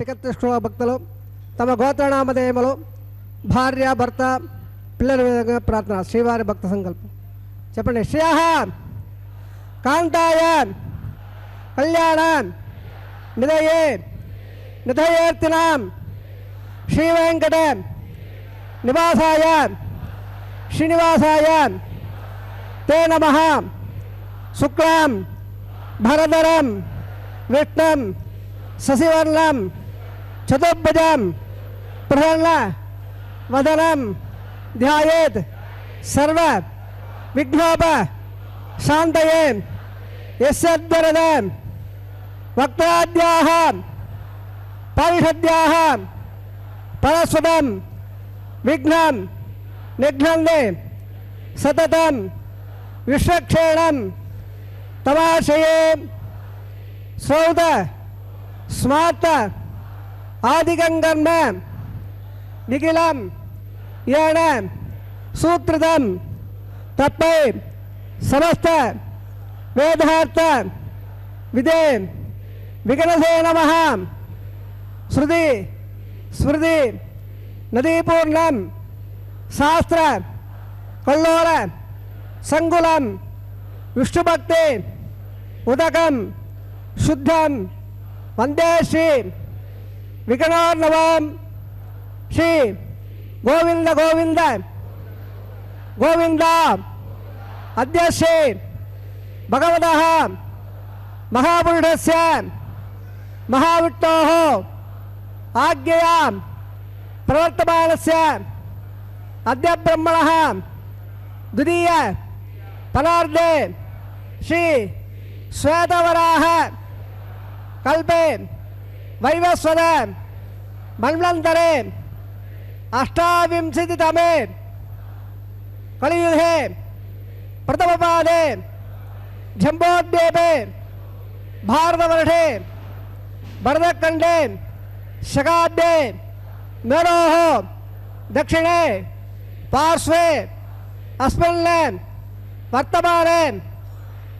ఏకత్రిష్ణ భక్తులు తమ గోత్రనామధేయములు భార్య భర్త పిల్లల విధంగా ప్రార్థన. శ్రీవారి భక్త సంకల్పం చెప్పండి. శ్రేయః కాంతాయ కళ్యాణ నిధయే నిధయేర్తినాం శ్రీవేంకట నివాసాయ శ్రీనివాసాయ తే నమః. శుక్లాం భరధరం విష్ణుం శశివర్ణం చతుర్భుజం ప్రసన్న వదనం ధ్యాయేత్ సర్వ విఘ్నోప శాంతయే. యస్యద్వరద వక్తాద్యాః పరిషద్యాః పరస్వతం విఘ్నం నిఘ్నందే సతతం విశ్వక్షేణం తమాశయే. శ్రౌత స్మార్త ఆదికం కర్మ నిఖిలం ఏణ సూత్రితం తప్పై సమస్త వేదార్థ విదే విగణసే నమః. శృతి స్మృతి నదీపూర్ణం శాస్త్ర కల్లోల సంగులం విష్ణుభక్తి ఉదకం శుద్ధం వందే శ్రీ వికటార్ణవం. శ్రీ గోవింద గోవింద గోవింద. అద్య శ్రీ భగవతః మహాపురుషస్య మహావిష్ణోః ఆజ్ఞయా ప్రవర్తమానస్య అద్య బ్రహ్మణః ద్వితీయ పరార్ధే శ్రీ శ్వేతవరాహ కల్పే వైవస్వత మన్వంతరే అష్టావింశతితమే కలియుగే ప్రథమపాదే జంబోద్వీపే భారతవర్షే భరతఖండే శకాబ్దే మేరోః దక్షిణే పార్శ్వే अस्मिन् वर्तमाने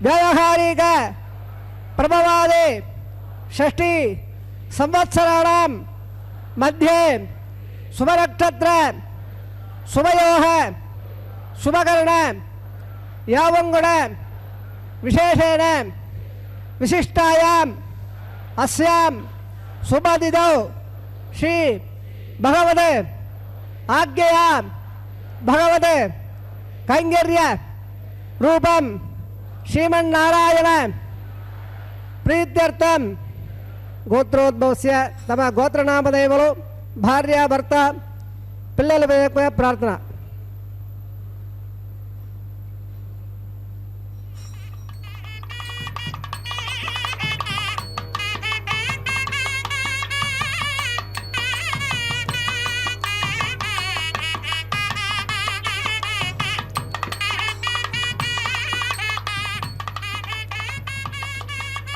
व्यावहारिक प्रभवादे षष्ठी संवत्सराणां मध्ये शुभनक्षत्र शुभयोः शुभकर्ण यावङ्गुण विशेषेण विशिष्टायाम् अस्यां शुभतिथौ श्री भगवते आज्ञया भगवते कैंगर्य रूपम श्रीमन्नारायण प्रीत्यर्थम गोत्रोद्भवस्य तम गोत्रनामधेयमुलु भार्या भर्त पिल्लल विषयकమైన प्रार्थना.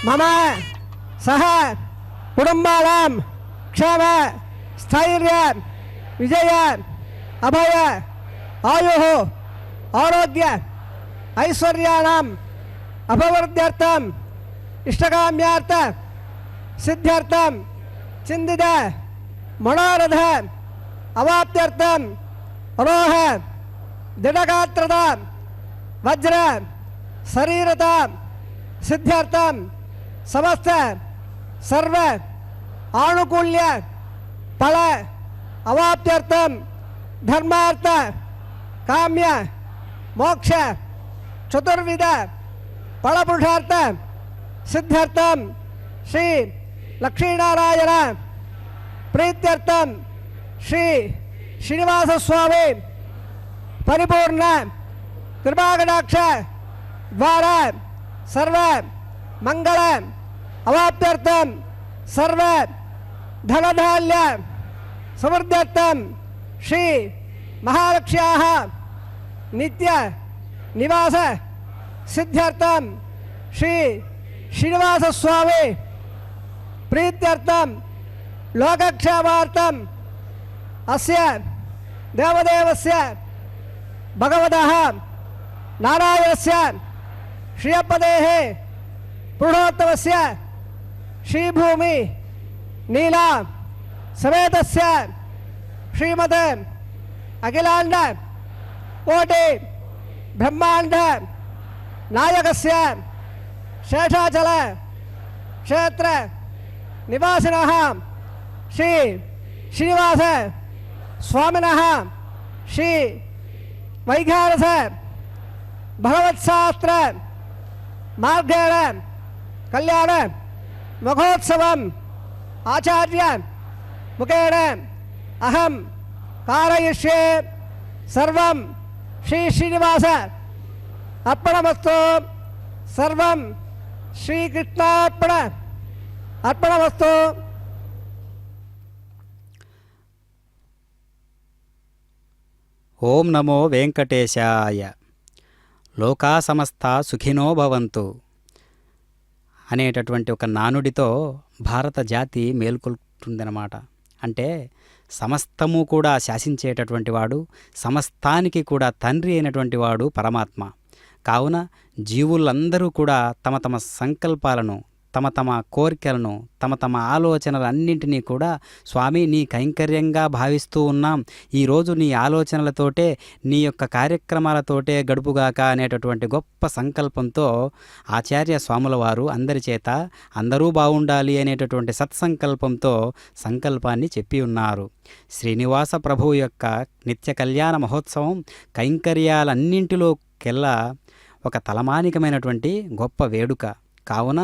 मम सह कुटुंबानां क्षेम स्थैर्य विजय अभय आयुः आरोग्य ऐश्वर्याणाम् अभिवृद्ध्यर्थम् इष्टकाम्यार्थ सिद्ध्यर्थं चिन्तित मनोरथ अवाप्त्यर्थम् अरोह दृढगात्रता वज्र शरीरता सिद्ध्यर्थं समस्त सर्व आनुकूल्य फल अवाप्त्यर्थं धर्मार्थ काम्य मोक्ष चतुर्विध फलपुरुषार्थ सिद्ध्यर्थं श्री लक्ष्मीनारायण प्रीत्यर्थं श्री श्रीनिवास स्वामी परिपूर्ण कृपाकटाक्ष द्वारा सर्व मंगल अवाप्त्यर्थं सर्व धनधान्य समृद्ध्यर्थं श्री महालक्ष्म्याः नित्य निवास सिद्ध्यर्थं श्री श्रीनिवास स्वामी प्रीत्यर्थं लोकक्षेमार्थं अस्य देवदेवस्य भगवतः नारायणस्य श्रियपदेः पुरुषोत्तमस्य श्रीभूमि नीला समेतस्य श्रीमद अखिलांड कोटि ब्रह्मांड नायकस्य शेषाचल क्षेत्र निवासिनः श्री श्रीनिवास स्वामिनः श्री वैखानस भगवत्शास्त्र मार्गेण कल्याण महोत्सवम् आचार्य मुखेन अहम कारयिष्ये सर्वं श्री श्रीनिवास अर्पणमस्तु सर्वं श्रीकृष्णार्पण अर्पणमस्तु। ఓం నమో వెంకటేశాయ. లోకా సమస్త సుఖినో భవంతు అనేటటువంటి ఒక నానుడితో భారత జాతి మేల్కొల్తుందన్నమాట. అంటే సమస్తము కూడా శాసించేటటువంటి వాడు, సమస్తానికి కూడా తండ్రి అయినటువంటి వాడు పరమాత్మ. కావున జీవులందరూ కూడా తమ తమ సంకల్పాలను, తమ తమ కోరికలను, తమ తమ ఆలోచనలన్నింటినీ కూడా స్వామి నీ కైంకర్యంగా భావిస్తూ ఉన్నాం, ఈరోజు నీ ఆలోచనలతోటే నీ యొక్క కార్యక్రమాలతోటే గడుపుగాక అనేటటువంటి గొప్ప సంకల్పంతో ఆచార్య స్వాముల వారు అందరి చేత అందరూ బాగుండాలి అనేటటువంటి సత్సంకల్పంతో సంకల్పాన్ని చెప్పి ఉన్నారు. శ్రీనివాస ప్రభువు యొక్క నిత్య కళ్యాణ మహోత్సవం కైంకర్యాలన్నింటిలోకెల్లా ఒక తలమానికమైనటువంటి గొప్ప వేడుక. కావున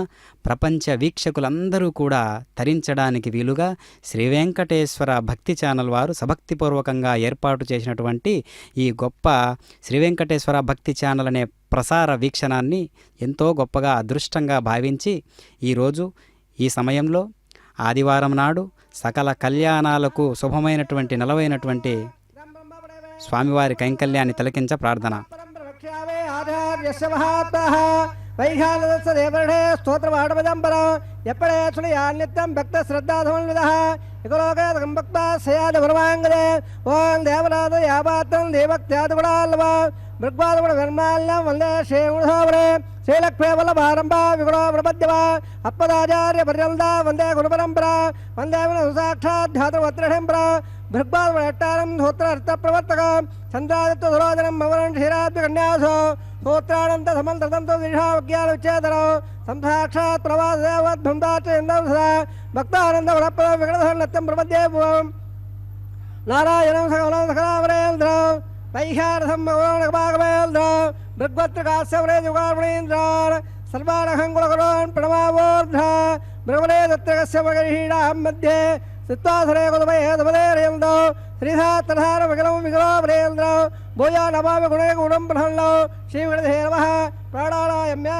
ప్రపంచ వీక్షకులందరూ కూడా తరించడానికి వీలుగా శ్రీ వెంకటేశ్వర భక్తి ఛానల్ వారు సభక్తిపూర్వకంగా ఏర్పాటు చేసినటువంటి ఈ గొప్ప శ్రీ వెంకటేశ్వర భక్తి ఛానల్ అనే ప్రసార వీక్షణాన్ని ఎంతో గొప్పగా అదృష్టంగా భావించి ఈరోజు ఈ సమయంలో ఆదివారం నాడు సకల కళ్యాణాలకు శుభమైనటువంటి నెలవైనటువంటి స్వామివారి కైంకల్యాన్ని తిలకించ ప్రార్థన. वैखानदेवर्णे स्तोत्रवाडपदंबर एपड़े सुनियान्नित्यं भक्त श्रद्धाधमन्वितः इकलोके भक्ता सयाद गुरुवांगदे ओं देवनाथ यापात्रं देवक्त्यादिगुणाल्लव मृग्वादगुण निर्माल्यं वन्दे श्रीगुणधोवरे श्रीलक्ष्मीवल्लभारम्भा विगुणो प्रपद्यव अपदाचार्य पर्यन्ता वन्दे गुरुपरम्परा वन्दे साक्षात् भृग्वादगुणट्टारं धोत्रार्थप्रवर्तकं चन्द्रादित्यधुरोदनं मवनं क्षीराद्विकन्यासो सूत्राणंत समंत्रतंतो दिशाज्ञान विच्छेदनो संसाक्षात् प्रवासदेवद्भुंदाचेन्दंसदा भक्तानंद वरप्र विगणधर्नत्यं प्रपद्ये भुवं नारायणं सकलं सकलावरेन्द्र वैखारसं मौनकभागवेन्द्र भृग्वत्रकास्यवरे युगार्मणेन्द्र सर्वाणहं गुणगुणोन् प्रणमावोर्ध भृगवरे दत्तकस्य मगरीषीणां मध्ये सित्वासरे कुलमये धमदेर्यन्दो श्रीधात्रधार विगलं विगलोवरेन्द्र भूया नमामि गुणे गुणं प्रहल्लो श्रीगणधे नमः प्राणायाम्य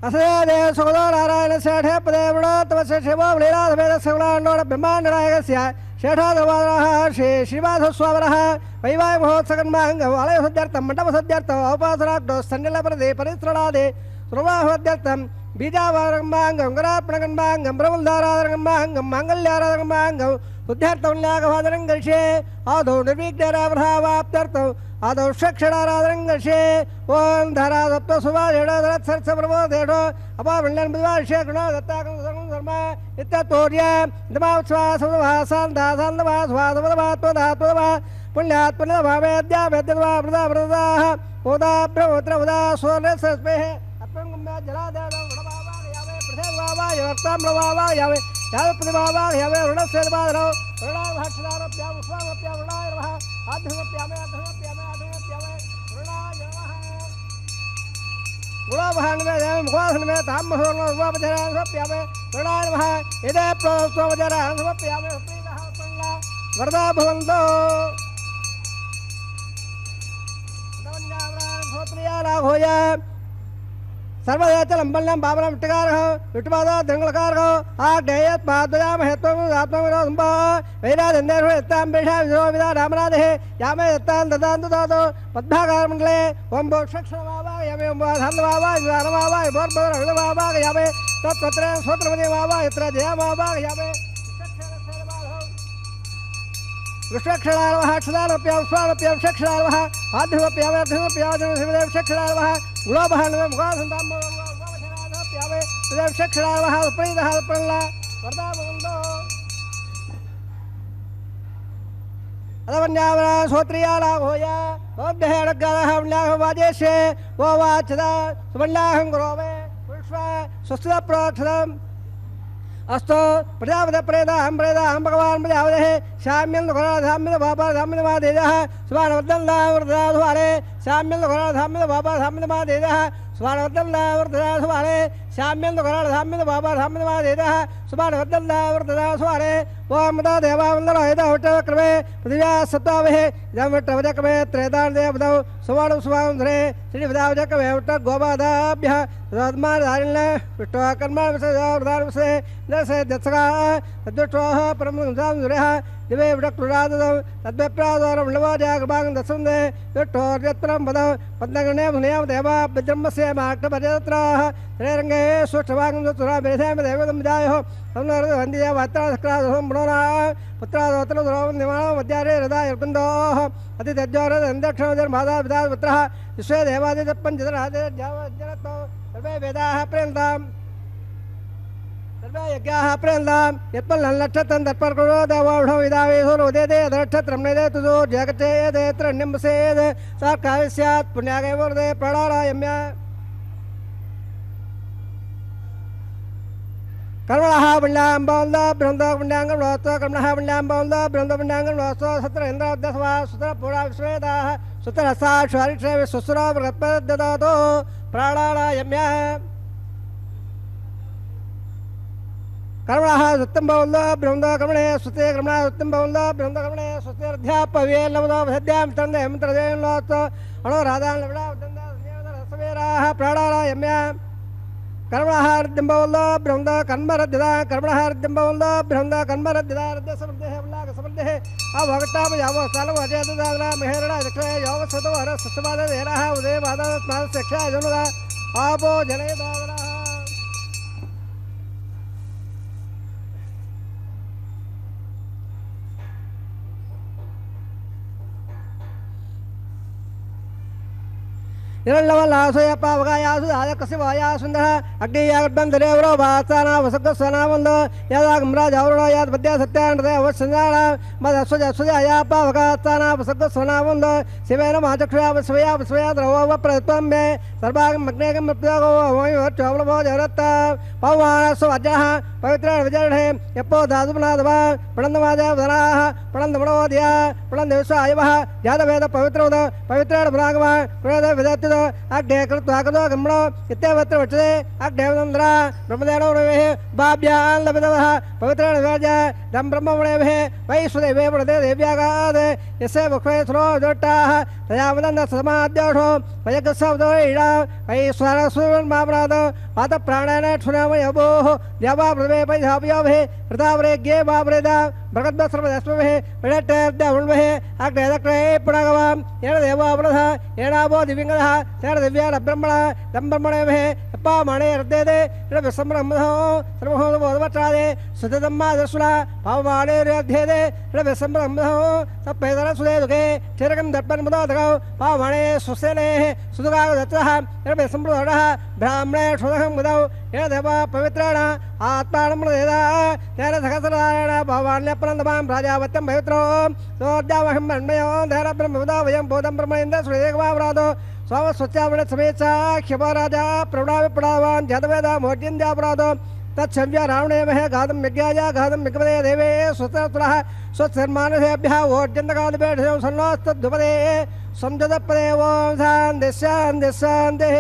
असदे सुगतो नारायण शेठे पदे वृणोत्तमस्य शिवो लीलाधमेदस्य गुणान्नोण ब्रह्माण्डनायकस्य शेषाधवादनः श्री श्रीवासस्वामिनः वैवाहिक महोत्सवकर्माङ्गम् आलयसद्यर्थं मण्डपसद्यर्थम् औपासनाग्नो सन्निलप्रदे परिसृणादे सुरवाहोद्यर्थं बीजावारकर्माङ्गं गणार्पणकर्माङ्गं ब्रह्मधाराधनकर्माङ्गं माङ्गल्याराधनकर्माङ्गं बुद्ध्यार्थं करिष्ये आदौ निर्विघ्नरावधावाप्त्यर्थम् आदौ षक्षणाराधनं करिष्ये ओं धारासप्तसुभाषेणो अपावण्यं विवार्ष्ये गुणो दत्ताकं धर्म इत्यतोर्य दमाश्वासवासान्दासान्दवास्वादवदवात्वधात्वदवा पुण्यात्पुण्यभावेद्यावेद्यदवा वृदा वृदाः उदा ब्रह्मोत्र उदा सूर्यस्मेः अप्रणगम्य जलादेवं गुणभावायावे प्रथमभावायावे यावे प्रतिभावायावे ऋणस्यर्वादनो ऋणाभाक्षरारभ्यां स्वामभ्यां ऋणाय नमः आधुमप्यामे आधुमप्यामे आधुमप्यामे ऋणाय नमः गुणाभान्वे देवं मुखासनमे ताम्मसोर्णो स्वापचरान् स्वप्यामे ऋणाय नमः इदे प्रोस्वापचरान् स्वप्यामे प्रीतः उत्पन्ना वरदा भवन्तो दवन्यावरान् भोत्रिया राघोय सर्वदेचलंबल्यं बाबरं विट्टकारः विट्टपादो दृङ्गलकारः आग्नेयत् पादयाम हेत्वं आत्मविरोधं वैराजन्देषु यत्तां पेषा विधो रामनाथः यामे यत्तां ददान्तु दातो पद्भाकारमण्डले ओं बोक्षक्षणमावायामे ओं धान्दवावाय बोर्बोरहृदवावायामे तत्पत्रेण स्वत्रपतिमावा यत्र जयमावायामे विश्वक्षणार्वः क्षदानप्यां स्वानप्यां षक्षणार्वः आध्यमप्यामे अर्धमप्यामे शिवदेव षक्षणार्वः गुणोभान्वे मुखासन्तां प्यामे यदक्षरावः सुप्रीतः सुप्रल्ला वरदा भवन्तो अदवन्यावरा श्रोत्रियालाभोया भवद्भ्यः अडग्गालः वन्याः वाजेष्ये वो वाचदा सुवन्याहं गुरोवे पुष्प स्वस्तिप्रोक्षदम् अस्तु प्रजापति प्रेदाहं भगवान् प्रजापतिः श्याम्यं घोराधाम्यं बाबा धाम्यं महादेजः सुभानवर्धनदा वरदा सुभारे श्याम्यं घोराधाम्यं बाबा धाम्यं महादेजः सुभानवर्धनदा वरदा सुभारे श्याम्यं घोराधाम्यं बाबा धाम्यं महादेजः सुभानवर्धनदा वरदा सुभारे ओम मदा देवा वंदना हेदा होटक्रमे पृथिव्या सत्तावहे इदं वटवजक्रमे त्रेदान देवदौ सुवर्ण सुवांधरे श्री विदावजक्रमे वट गोबादाभ्यः तद्मादारिण्य विष्टो कर्मा विसदावदार विसे नसे दत्सगा तद्विष्टोः परमसंसांधुरः दिवे विडक्तुराददौ तद्विप्रादोरं लवाजागभागं दसंदे विष्टोर्यत्रं वदौ पद्मगणे मुनियां देवा ब्रह्मस्य माक्टभजत्राः त्रेरङ्गे सुष्ठभागं दत्तुरा मेधाम देवदं जायोः वंदिया वात्रासक्रादहं मनोना पुत्रादोत्रद्रोवन्दिमाणो मध्यारे हृदा यर्कुन्दोः अतिदज्जोरदक्षणजन्मादा पिता पुत्रः विश्वे देवादिपञ्चदरादिर्जावज्जनतो सर्वे वेदाः प्रेन्ताम् सर्वे यज्ञाः प्रेन्ताम् यत्पल्लक्षत्रं तत्पर्कुरो देवौढो विदावेशो उदेदे अधक्षत्रं नेदे तुजो जगते यदेत्र निम्बसेद् सा काव्य स्यात् पुण्यागैवोर्दे प्राणारायम्य कर्मणः पुण्यां बौन्दा बृहन्दा पुण्याङ्गं लोत्वा कर्मणः पुण्यां बौन्दा बृहन्दा पुण्याङ्गं लोत्वा सत्र इन्द्राद्यसवा सुतर पुरा विश्वेदाः सुतरसा श्वारिक्षे विश्वसुरा बृहत्पददातो प्राणायाम्य कर्मणः सुत्तं बौन्दा बृहन्दा कर्मणे सुते कर्मणः सुत्तं बौन्दा बृहन्दा कर्मणे सुतेर्ध्यापवे लवदो सद्यां तन्दे मन्त्रदेन लोत्वा अणोराधान् लवडा वदन्दा रसवेराः प्राणायाम्य कर्मणः रद्यम्बवल्लो बृहन्दा कन्मरद्यदा कर्मणः रद्यम्बवल्लो बृहन्दा कन्मरद्यदा रद्यसमृद्धेः उल्लाघसमृद्धेः अवगताप यावो सालव अजयदाग्रा मेहरणा दक्षे योग सतो हर सत्सवादेराः उदय बाधात्मानसेक्षा जनदा आपो जनेदाग्राः इरल्लवल्लासोय पावगायासु आदकसिवायासुन्दः अग्नियागर्भन्दरेवरो भासाना वसकस्वनावन्दो यदागम्राजावरणो याद्पद्या सत्यानृते अवस्सञ्जाना मदस्वजस्वजया पावगास्ताना वसकस्वनावन्दो शिवेन माचक्षुया वस्वया वस्वया द्रवो प्रत्वं मे सर्वागमग्नेगं मप्यागो वोचोवलभो जगरत्ता पवमानस्व अजः पवित्रेण विजर्णे यप्पो धातुपनादवा प्रणन्दमाजवदनाः प्रणन्दमणोदया प्रणन्दविश्वायवः जातवेद पवित्रोद पवित्रेण भ्रागवा प्रणद विदत्तिद अग्ने कृत्वाकदो गम्णो इत्यवत्र वचते अग्नेवदन्द्रा ब्रह्मदेवो रवेः बाभ्यान् लभदवः पवित्रेण विराज दं ब्रह्मवणेभे वैश्वदेवे प्रणदे देव्यागाद यस्य मुखे स्रो जोट्टाः तया वदन्द समाद्योषो वयगस्सवदो ईडा वैश्वरसुरन्मापराद पात प्राणेन क्षुनामयभोः द्यावा पृथ्वे पैधापयोभे कृतावरेज्ञे वापरेदा भगद्भस्रमदस्मभे प्रडट्टर्द्यवुण्भे अग्नेदक्रे पुणगवाम् येन देवापरधः येनाभो दिव्यङ्गदः तेन दिव्यान ब्रह्मणः तं ब्रह्मणेभे यप्पामणे रद्देदे येन विसम्ब्रह्मधो सर्वहोदवोदवट्रादे सुतदम्मादर्शुना पावमाणेर्यध्येदे येन विसम्ब्रह्मधो सप्पेदरसुदे दुःखे क्षीरकं दर्पन्मुदोदकौ पावमाणे सुसेनेः सुदुगागदत्तः येन विसम्ब्रह्मणः ब्राह्मणे क्षुदहं मुदौ येन देवा पवित्रेण आत्मानं मृदेदा तेन सहस्रनारायण भवान्यप्रन्दमां राजावत्यं पवित्रो सोऽद्यावहं मन्मयो धैर ब्रह्मविदा वयं बोधं ब्रह्मेन्द्र सुरेगवावरादो स्वामस्वच्यावण समेचा क्षमाराजा प्रवणाविपणावान् जातवेदा मोर्जिन्द्यापराधो तत्सव्य रावणेमहे गादं यज्ञाय गादं विकपदे देवे स्वतः स्वत्सन्मानसेभ्यः ओर्जन्तकालपेषु सन्नोस्तद्धुपदे संजदपदे ओं शान्तिः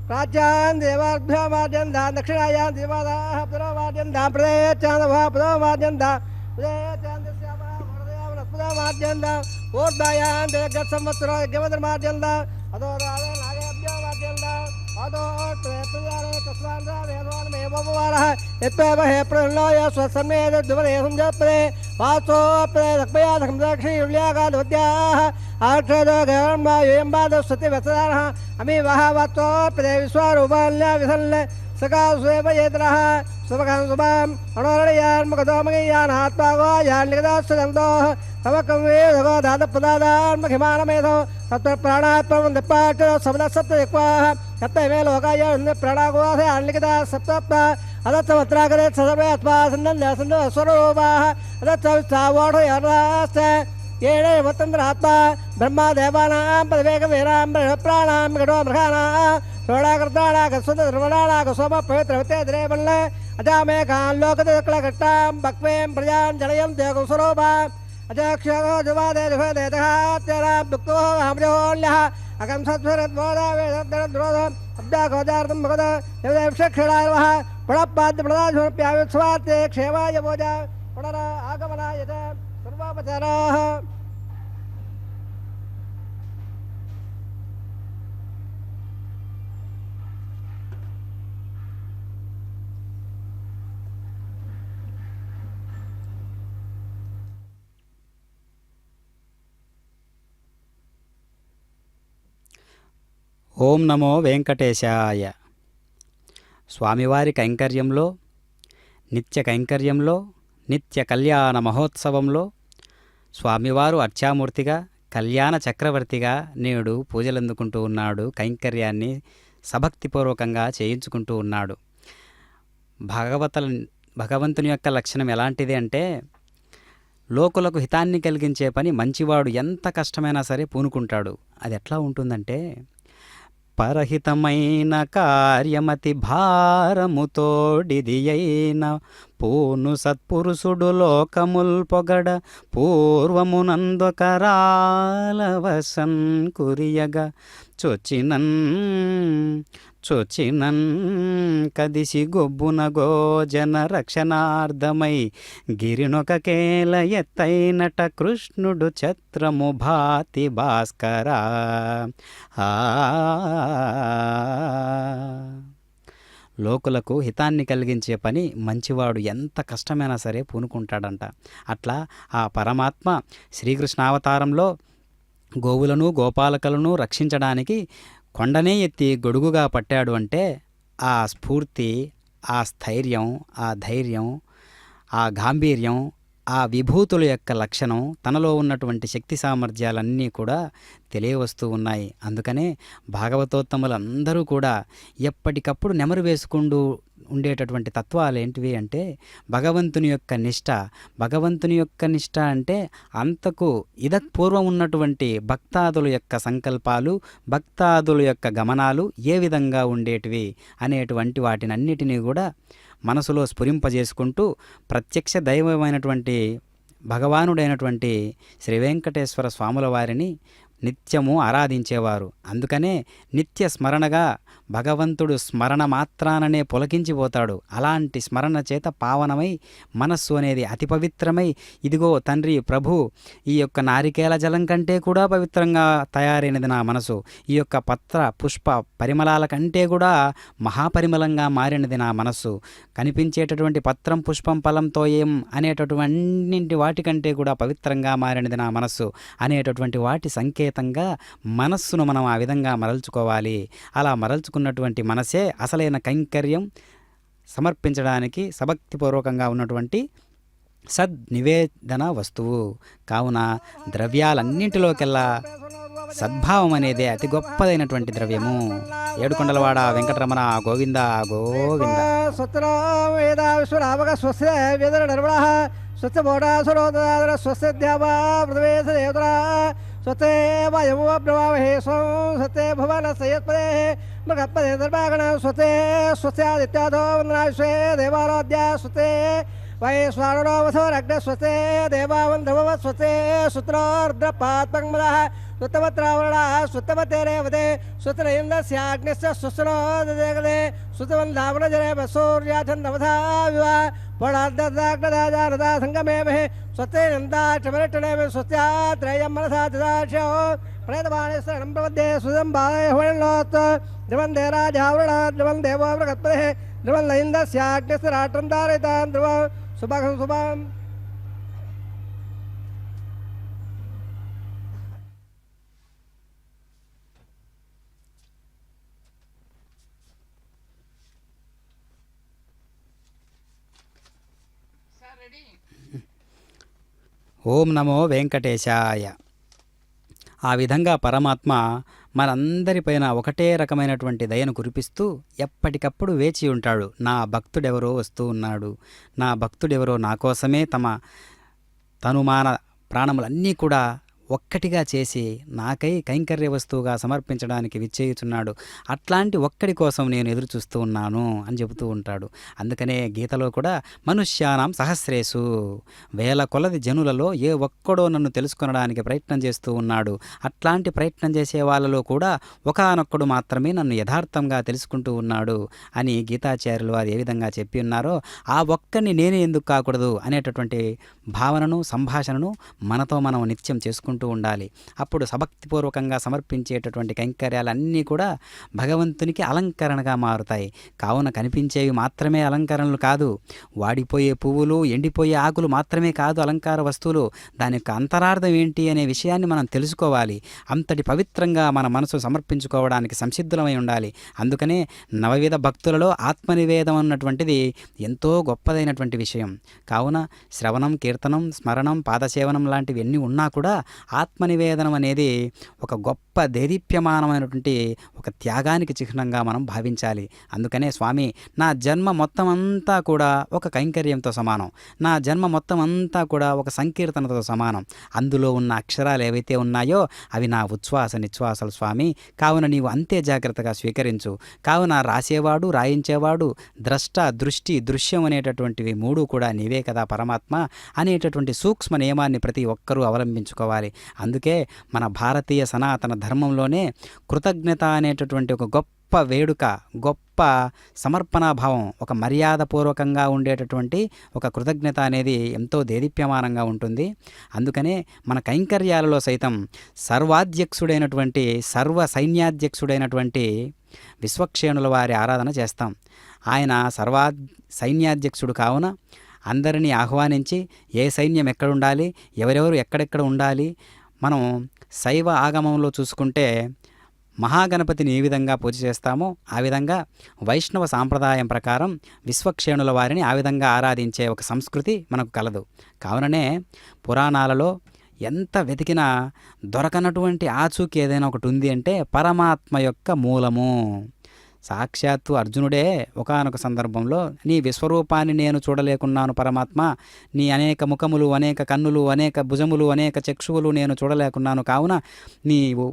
प्राच्यान् देवाभ्यो वाद्यन्ता दक्षिणायां देवादाः पुरो वाद्यन्ता प्रदेयचान्दवः पुरो वाद्यन्ता प्रदेयचान्दस्यावः वरदयावनः वाद्यन्ता ऊर्ध्वायां देवगत्संवत्सरो यज्ञवदर्माद्यन्ता अदो राधे नागेभ्यो वाद्यन्ता अदो त्रेपयाने तस्मान् वेदवान् मे भववारः यत्पेव हे प्रणोय स्वसन्मेद द्वरे संजपदे वासोऽप्यदक्मयाधकं दक्षिणयुल्यागादुद्याः आक्षदोगर्मायुयम्बादस्वतिवत्सदानः अमीवः वात्सोऽप्यदे विश्वारूपाल्या विसल्ल सकास्वेपयेतरः सुभगं शुभाम् अणोरणयान्मुखतोमगीयानात्मागो यान्निगदास्सदन्तोः तमकं वेदगो धातपदादान्मखिमानमेधो तत्प्राणात्मं दिप्पाट् सप्तसप्तदिक्वाः सप्तमे लोकाय प्राणागोवासे आन्लिखिता सप्तप्त अदत्तवत्रागरे सदमे अस्मासन्दस्वरूपाः अदत्तविस्तावोढयर्णाश्च येणे वतन्द्रात्मा ब्रह्मा देवानां पदवेगवीरां प्राणां गडो मृगाणां षोडाकृताणागस्वतर्वणागसोम पवित्रवते द्रेवल्ल अजामेकान् लोकदक्लघट्टां भक्वें प्रजां जलयं देवस्वरूपा अजक्षो जुवादे जुहदेतहात्यरां दुक्तो हमजोल्यः अकं सत्स्वरद्वोदा वेदद्रोधम् अब्दागोदार्थं भगवत देवदेवक्षक्षणार्वः पुनःपाद्यप्रदाशोऽप्यायुत्सवार्ते क्षेमाय भोजा पुनरा आगमनाय च सर्वोपचाराः ఓం నమో వెంకటేశాయ. స్వామివారి కైంకర్యంలో, నిత్య కైంకర్యంలో, నిత్య కళ్యాణ మహోత్సవంలో స్వామివారు అర్చామూర్తిగా, కళ్యాణ చక్రవర్తిగా నేడు పూజలందుకుంటూ ఉన్నాడు. కైంకర్యాన్ని సభక్తిపూర్వకంగా చేయించుకుంటూ ఉన్నాడు. భగవంతుని యొక్క లక్షణం ఎలాంటిది అంటే, లోకులకు హితాన్ని కలిగించే పని మంచివాడు ఎంత కష్టమైనా సరే పూనుకుంటాడు. అది ఎట్లా ఉంటుందంటే, పరహితమైన కార్యమతి భారముతోడిది అయిన పూను సత్పురుషుడు లోకముల్ పొగడ పూర్వమునందొకరాలవసన్ కురియగా చొచ్చినన్ కదిసి గొబ్బున గోజన రక్షణార్థమై గిరినొక కేల ఎత్తైనట కృష్ణుడు ఛత్రము భాతి భాస్కరా. లోకులకు హితాన్ని కలిగించే పని మంచివాడు ఎంత కష్టమైనా సరే పూనుకుంటాడంట. అట్లా ఆ పరమాత్మ శ్రీకృష్ణావతారంలో గోవులను గోపాలకులను రక్షించడానికి కొండనే ఎత్తి గొడుగుగా పట్టాడు అంటే ఆ స్ఫూర్తి, ఆ స్థైర్యం, ఆ ధైర్యం, ఆ గాంభీర్యం, ఆ విభూతుల యొక్క లక్షణం, తనలో ఉన్నటువంటి శక్తి సామర్థ్యాలన్నీ కూడా తెలియవస్తూ ఉన్నాయి. అందుకనే భాగవతోత్తములందరూ కూడా ఎప్పటికప్పుడు నెమరు వేసుకుంటూ ఉండేటటువంటి తత్వాలు ఏంటివి అంటే, భగవంతుని యొక్క నిష్ఠ. భగవంతుని యొక్క నిష్ఠ అంటే అంతకు పూర్వం ఉన్నటువంటి భక్తాదుల యొక్క సంకల్పాలు, భక్తాదుల యొక్క గమనాలు ఏ విధంగా ఉండేటివి అనేటువంటి వాటినన్నిటినీ కూడా మనసులో స్ఫురింపజేసుకుంటూ ప్రత్యక్ష దైవమైనటువంటి భగవానుడైనటువంటి శ్రీ వెంకటేశ్వర స్వాముల వారిని నిత్యము ఆరాధించేవారు. అందుకనే నిత్య స్మరణగా భగవంతుడు స్మరణ మాత్రాననే పులకించిపోతాడు. అలాంటి స్మరణ చేత పావనమై మనస్సు అనేది అతి పవిత్రమై, ఇదిగో తండ్రి ప్రభు, ఈ యొక్క నారికేల జలం కంటే కూడా పవిత్రంగా తయారైనది నా మనసు, ఈ యొక్క పత్ర పుష్ప పరిమళాల కంటే కూడా మహాపరిమళంగా మారినది నా మనస్సు, కనిపించేటటువంటి పత్రం పుష్పం ఫలంతో ఏం అనేటటువంటి వాటికంటే కూడా పవిత్రంగా మారినది నా మనస్సు అనేటటువంటి వాటి సంకేతంగా మనస్సును మనం ఆ విధంగా మరల్చుకోవాలి. అలా మరల్చుకున్నటువంటి మనసే అసలైన కైంకర్యం సమర్పించడానికి సభక్తిపూర్వకంగా ఉన్నటువంటి సద్నివేదన వస్తువు. కావున ద్రవ్యాలన్నింటిలోకెల్లా సద్భావం అనేదే అతి గొప్పదైనటువంటి ద్రవ్యము. ఏడుకొండలవాడ వెంకటరమణ గోవింద గోవింద. स्वस्ते वायवो ब्रवामहे स्वं स्वस्ते भुवनस्यत्पदे मृगपदे दर्भागण स्वस्ते स्वस्यादित्यादो वन्दनाश्वे देवाराध्या स्वस्ते वैश्वानरो वसोरग्न स्वस्ते देवावन्धवः स्वस्ते सुत्रार्द्रपात्मङ्मदः सुतवत्रावरणाः सुतवते रेवते सुत्र इन्द्रस्याग्निश्च सुस्नो ददेगदे सुतवन्धावनजरे सूर्याचन्द्रवधा विवा पणार्ददाग्नदाजारदा सङ्गमेमहे स्वस्ते नन्दाक्षमरिष्टनेमि स्वस्त्यात्रयं मनसा ददाक्षो प्रेतमानेश्वरं प्रपद्ये सुदं बालय हुवन्नोत् ध्रुवं देराजावरणा ध्रुवं देवो मृगत्पदे ध्रुवं लैन्दस्याग्निस्तराष्ट्रं धारयितां ध्रुवं सुभगं शुभम् ఓం నమో వెంకటేశాయ. ఆ విధంగా పరమాత్మ మనందరిపైన ఒకటే రకమైనటువంటి దయను కురిపిస్తూ ఎప్పటికప్పుడు వేచి ఉంటాడు. నా భక్తుడెవరో వస్తూ ఉన్నాడు, నా భక్తుడెవరో నా కోసమే తమ తనుమాన ప్రాణములన్నీ కూడా ఒక్కటిగా చేసి నాకై కైంకర్య వస్తువుగా సమర్పించడానికి విచ్చేయుచున్నాడు. అట్లాంటి ఒక్కడి కోసం నేను ఎదురు చూస్తూ ఉన్నాను అని చెబుతూ ఉంటాడు. అందుకనే గీతలో కూడా మనుష్యానాం సహస్రేసు, వేల కొలది జనులలో ఏ ఒక్కడో నన్ను తెలుసుకొనడానికి ప్రయత్నం చేస్తూ ఉన్నాడు. అట్లాంటి ప్రయత్నం చేసే వాళ్ళలో కూడా ఒకానొక్కడు మాత్రమే నన్ను యథార్థంగా తెలుసుకుంటూ ఉన్నాడు అని గీతాచార్యులు వారు ఏ విధంగా చెప్పి ఉన్నారో, ఆ ఒక్కడిని నేనే ఎందుకు కాకూడదు అనేటటువంటి భావనను సంభాషణను మనతో మనం నిత్యం చేసుకుంటూ ఉండాలి. అప్పుడు సభక్తిపూర్వకంగా సమర్పించేటటువంటి కైంకర్యాలన్నీ కూడా భగవంతునికి అలంకరణగా మారుతాయి. కావున కనిపించేవి మాత్రమే అలంకరణలు కాదు, వాడిపోయే పువ్వులు ఎండిపోయే ఆకులు మాత్రమే కాదు అలంకార వస్తువులు. దాని యొక్క అంతరార్థం ఏంటి అనే విషయాన్ని మనం తెలుసుకోవాలి. అంతటి పవిత్రంగా మన మనసు సమర్పించుకోవడానికి సంసిద్ధులమై ఉండాలి. అందుకనే నవవిధ భక్తులలో ఆత్మనివేదం అన్నటువంటిది ఎంతో గొప్పదైనటువంటి విషయం. కావున శ్రవణం, కీర్తనం, స్మరణం, పాదసేవనం లాంటివి ఎన్ని ఉన్నా కూడా ఆత్మనివేదనం అనేది ఒక గొప్ప దేదీప్యమానమైనటువంటి ఒక త్యాగానికి చిహ్నంగా మనం భావించాలి. అందుకనే స్వామి, నా జన్మ మొత్తం అంతా కూడా ఒక కైంకర్యంతో సమానం, నా జన్మ మొత్తం అంతా కూడా ఒక సంకీర్తనతో సమానం. అందులో ఉన్న అక్షరాలు ఏవైతే ఉన్నాయో అవి నా ఉచ్ఛ్వాస నిశ్వాసాలు స్వామి. కావున నీవు అంతే జాగ్రత్తగా స్వీకరించు. కావున రాసేవాడు, రాయించేవాడు, ద్రష్ట, దృష్టి, దృశ్యం అనేటటువంటివి మూడు కూడా నీవే కదా పరమాత్మ అనేటటువంటి సూక్ష్మ నియమాన్ని ప్రతి ఒక్కరూ అవలంబించుకోవాలి. అందుకే మన భారతీయ సనాతన ధర్మంలోనే కృతజ్ఞత అనేటటువంటి ఒక గొప్ప వేడుక, గొప్ప సమర్పణాభావం, ఒక మర్యాదపూర్వకంగా ఉండేటటువంటి ఒక కృతజ్ఞత అనేది ఎంతో దేదీప్యమానంగా ఉంటుంది. అందుకనే మన కైంకర్యాలలో సైతం సర్వాధ్యక్షుడైనటువంటి సర్వ సైన్యాధ్యక్షుడైనటువంటి విశ్వక్షేణుల వారి ఆరాధన చేస్తాం. ఆయన సైన్యాధ్యక్షుడు కావున అందరినీ ఆహ్వానించి ఏ సైన్యం ఎక్కడుండాలి, ఎవరెవరు ఎక్కడెక్కడ ఉండాలి, మనం శైవ ఆగమంలో చూసుకుంటే మహాగణపతిని ఏ విధంగా పూజ చేస్తామో ఆ విధంగా వైష్ణవ సాంప్రదాయం ప్రకారం విశ్వక్షేణుల వారిని ఆ విధంగా ఆరాధించే ఒక సంస్కృతి మనకు కలదు. కావుననే పురాణాలలో ఎంత వెతికినా దొరకనటువంటి ఆచూకీ ఏదైనా ఒకటి ఉంది అంటే పరమాత్మ యొక్క మూలము. సాక్షాత్తు అర్జునుడే ఒకానొక సందర్భంలో నీ విశ్వరూపాన్ని నేను చూడలేకున్నాను పరమాత్మ, నీ అనేక ముఖములు, అనేక కన్నులు, అనేక భుజములు, అనేక చక్షువులు నేను చూడలేకున్నాను. కావున నీవు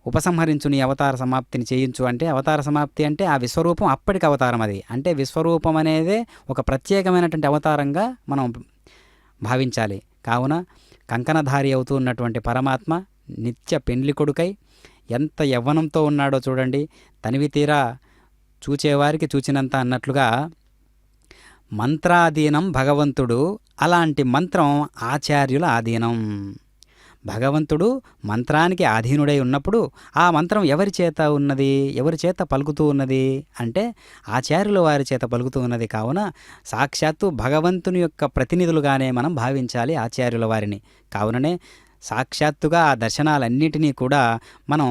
ఉపసంహరించు, నీ అవతార సమాప్తిని చేయించు అంటే, అవతార సమాప్తి అంటే ఆ విశ్వరూపం అప్పటికి అవతారం. అది అంటే విశ్వరూపం అనేదే ఒక ప్రత్యేకమైనటువంటి అవతారంగా మనం భావించాలి. కావున కంకణధారి అవుతూ ఉన్నటువంటి పరమాత్మ నిత్య పెండ్లి కొడుకై ఎంత యవ్వనంతో ఉన్నాడో చూడండి. తనివి తీరా చూచేవారికి చూచినంత అన్నట్లుగా మంత్రాధీనం భగవంతుడు, అలాంటి మంత్రం ఆచార్యుల ఆధీనం. భగవంతుడు మంత్రానికి ఆధీనుడై ఉన్నప్పుడు ఆ మంత్రం ఎవరి చేత ఉన్నది, ఎవరి చేత పలుకుతూ ఉన్నది అంటే ఆచార్యుల వారి చేత పలుకుతూ ఉన్నది. కావున సాక్షాత్తు భగవంతుని యొక్క ప్రతినిధులుగానే మనం భావించాలి ఆచార్యుల వారిని. కావుననే సాక్షాత్తుగా ఆ దర్శనాలన్నిటినీ కూడా మనం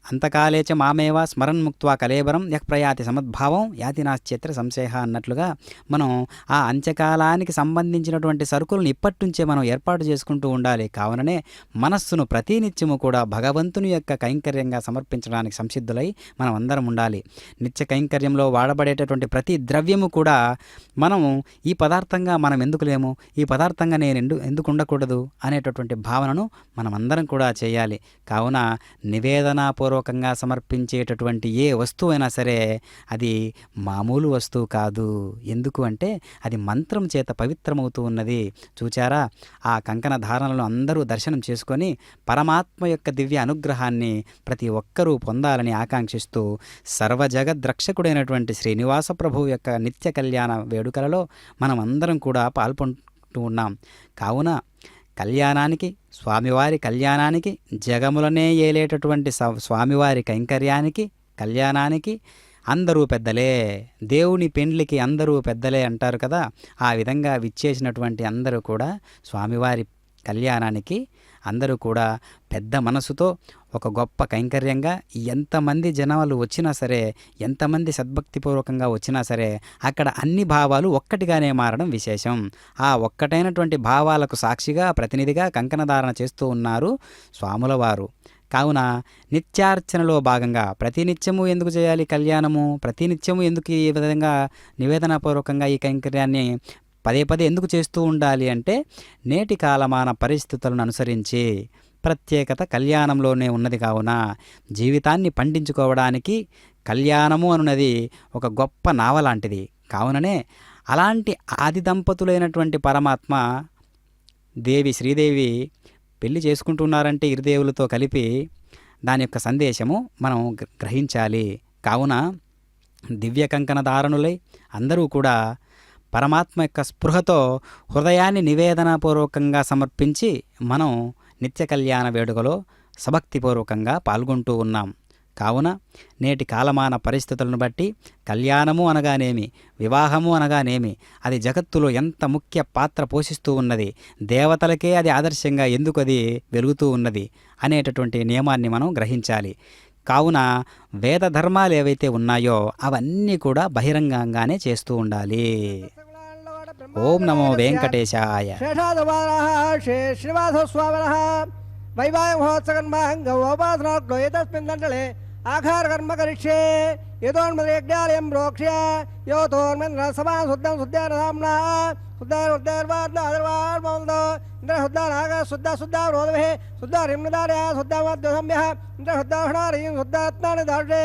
అంతకాలేచ మామేవ స్మరణ్ముక్త్వా కలేబరం యః ప్రయాతి సమద్భావం యాతి నాశ్చేత్ర సంశయ అన్నట్లుగా మనం ఆ అంత్యకాలానికి సంబంధించినటువంటి సరుకులను ఇప్పటి నుంచే మనం ఏర్పాటు చేసుకుంటూ ఉండాలి. కావుననే మనస్సును ప్రతినిత్యము కూడా భగవంతుని యొక్క కైంకర్యంగా సమర్పించడానికి సంసిద్ధులై మనం అందరం ఉండాలి. నిత్య కైంకర్యంలో వాడబడేటటువంటి ప్రతి ద్రవ్యము కూడా మనము ఈ పదార్థంగా మనం ఎందుకు లేము, ఈ పదార్థంగా నేను ఎందుకు ఉండకూడదు అనేటటువంటి భావనను మనం అందరం కూడా చేయాలి. కావున నివేదనాపూర్వకంగా సమర్పించేటటువంటి ఏ వస్తువైనా సరే అది మామూలు వస్తువు కాదు. ఎందుకు అంటే అది మంత్రం చేత పవిత్రమవుతూ ఉన్నది. చూచారా, ఆ కంకణ ధారణలను అందరూ దర్శనం చేసుకొని పరమాత్మ యొక్క దివ్య అనుగ్రహాన్ని ప్రతి ఒక్కరూ పొందాలని ఆకాంక్షిస్తూ సర్వజగద్రక్షకుడైనటువంటి శ్రీనివాస ప్రభువు యొక్క నిత్య కళ్యాణ వేడుకలలో మనం అందరం కూడా పాల్గొంటూ ఉన్నాం. కావున కళ్యాణానికి, స్వామివారి కళ్యాణానికి, జగములనే ఏలేటటువంటి స్వామివారి కైంకర్యానికి, కళ్యాణానికి అందరూ పెద్దలే, దేవుని పెండ్లికి అందరూ పెద్దలే అంటారు కదా. ఆ విధంగా విచ్చేసినటువంటి అందరూ కూడా స్వామివారి కళ్యాణానికి అందరూ కూడా పెద్ద మనసుతో ఒక గొప్ప కైంకర్యంగా ఎంతమంది జనాలు వచ్చినా సరే, ఎంతమంది సద్భక్తిపూర్వకంగా వచ్చినా సరే, అక్కడ అన్ని భావాలు ఒక్కటిగానే మారడం విశేషం. ఆ ఒక్కటైనటువంటి భావాలకు సాక్షిగా ప్రతినిధిగా కంకణధారణ చేస్తూ ఉన్నారు స్వాముల వారు. కావున నిత్యార్చనలో భాగంగా ప్రతినిత్యము ఎందుకు చేయాలి కళ్యాణము, ప్రతినిత్యము ఎందుకు ఈ విధంగా నివేదనపూర్వకంగా ఈ కైంకర్యాన్ని పదే పదే ఎందుకు చేస్తూ ఉండాలి అంటే, నేటి కాలమాన పరిస్థితులను అనుసరించి ప్రత్యేకత కళ్యాణంలోనే ఉన్నది. కావున జీవితాన్ని పండించుకోవడానికి కళ్యాణము అనున్నది ఒక గొప్ప నావ లాంటిది. కావుననే అలాంటి ఆది దంపతులైనటువంటి పరమాత్మ దేవి శ్రీదేవి పెళ్లి చేసుకుంటున్నారంటే ఇరుదేవులతో కలిపి దాని యొక్క సందేశము మనం గ్రహించాలి. కావున దివ్య కంకణధారణులై అందరూ కూడా పరమాత్మ యొక్క స్పృహతో హృదయాన్ని నివేదనపూర్వకంగా సమర్పించి మనం నిత్య కళ్యాణ వేడుకలో సభక్తిపూర్వకంగా పాల్గొంటూ ఉన్నాం. కావున నేటి కాలమాన పరిస్థితులను బట్టి కళ్యాణము అనగానేమి, వివాహము అనగానేమి, అది జగత్తులో ఎంత ముఖ్య పాత్ర పోషిస్తూ ఉన్నది, దేవతలకే అది ఆదర్శంగా ఎందుకు అది వెలుగుతూ ఉన్నది అనేటటువంటి నియమాన్ని మనం గ్రహించాలి. కావున వేద ధర్మాలు ఏవైతే ఉన్నాయో అవన్నీ కూడా బహిరంగంగానే చేస్తూ ఉండాలి. ఓం నమో వెంకటేశాయ. శ్రీనివాస స్వామినః వైవాహిక మహోత్సవన్మాంగోపాసనాగ్లో ఏతస్మిన్ మండలే ఆఘార కర్మ కరిష్యే యతోన్మదేజ్ఞాలయం ప్రోక్ష్య యోతోన్మేంద్ర సమా శుద్ధం శుద్ధ్యానామ్నా శుద్ధారుద్ధార్వార్వార్వార్మోందో ఇంద్ర శుద్ధానాగ శుద్ధ శుద్ధారోధమే శుద్ధారిమ్నదార్య శుద్ధామద్యోసంభ్య ఇంద్ర శుద్ధాహ్నారీం శుద్ధాత్మాని దార్షే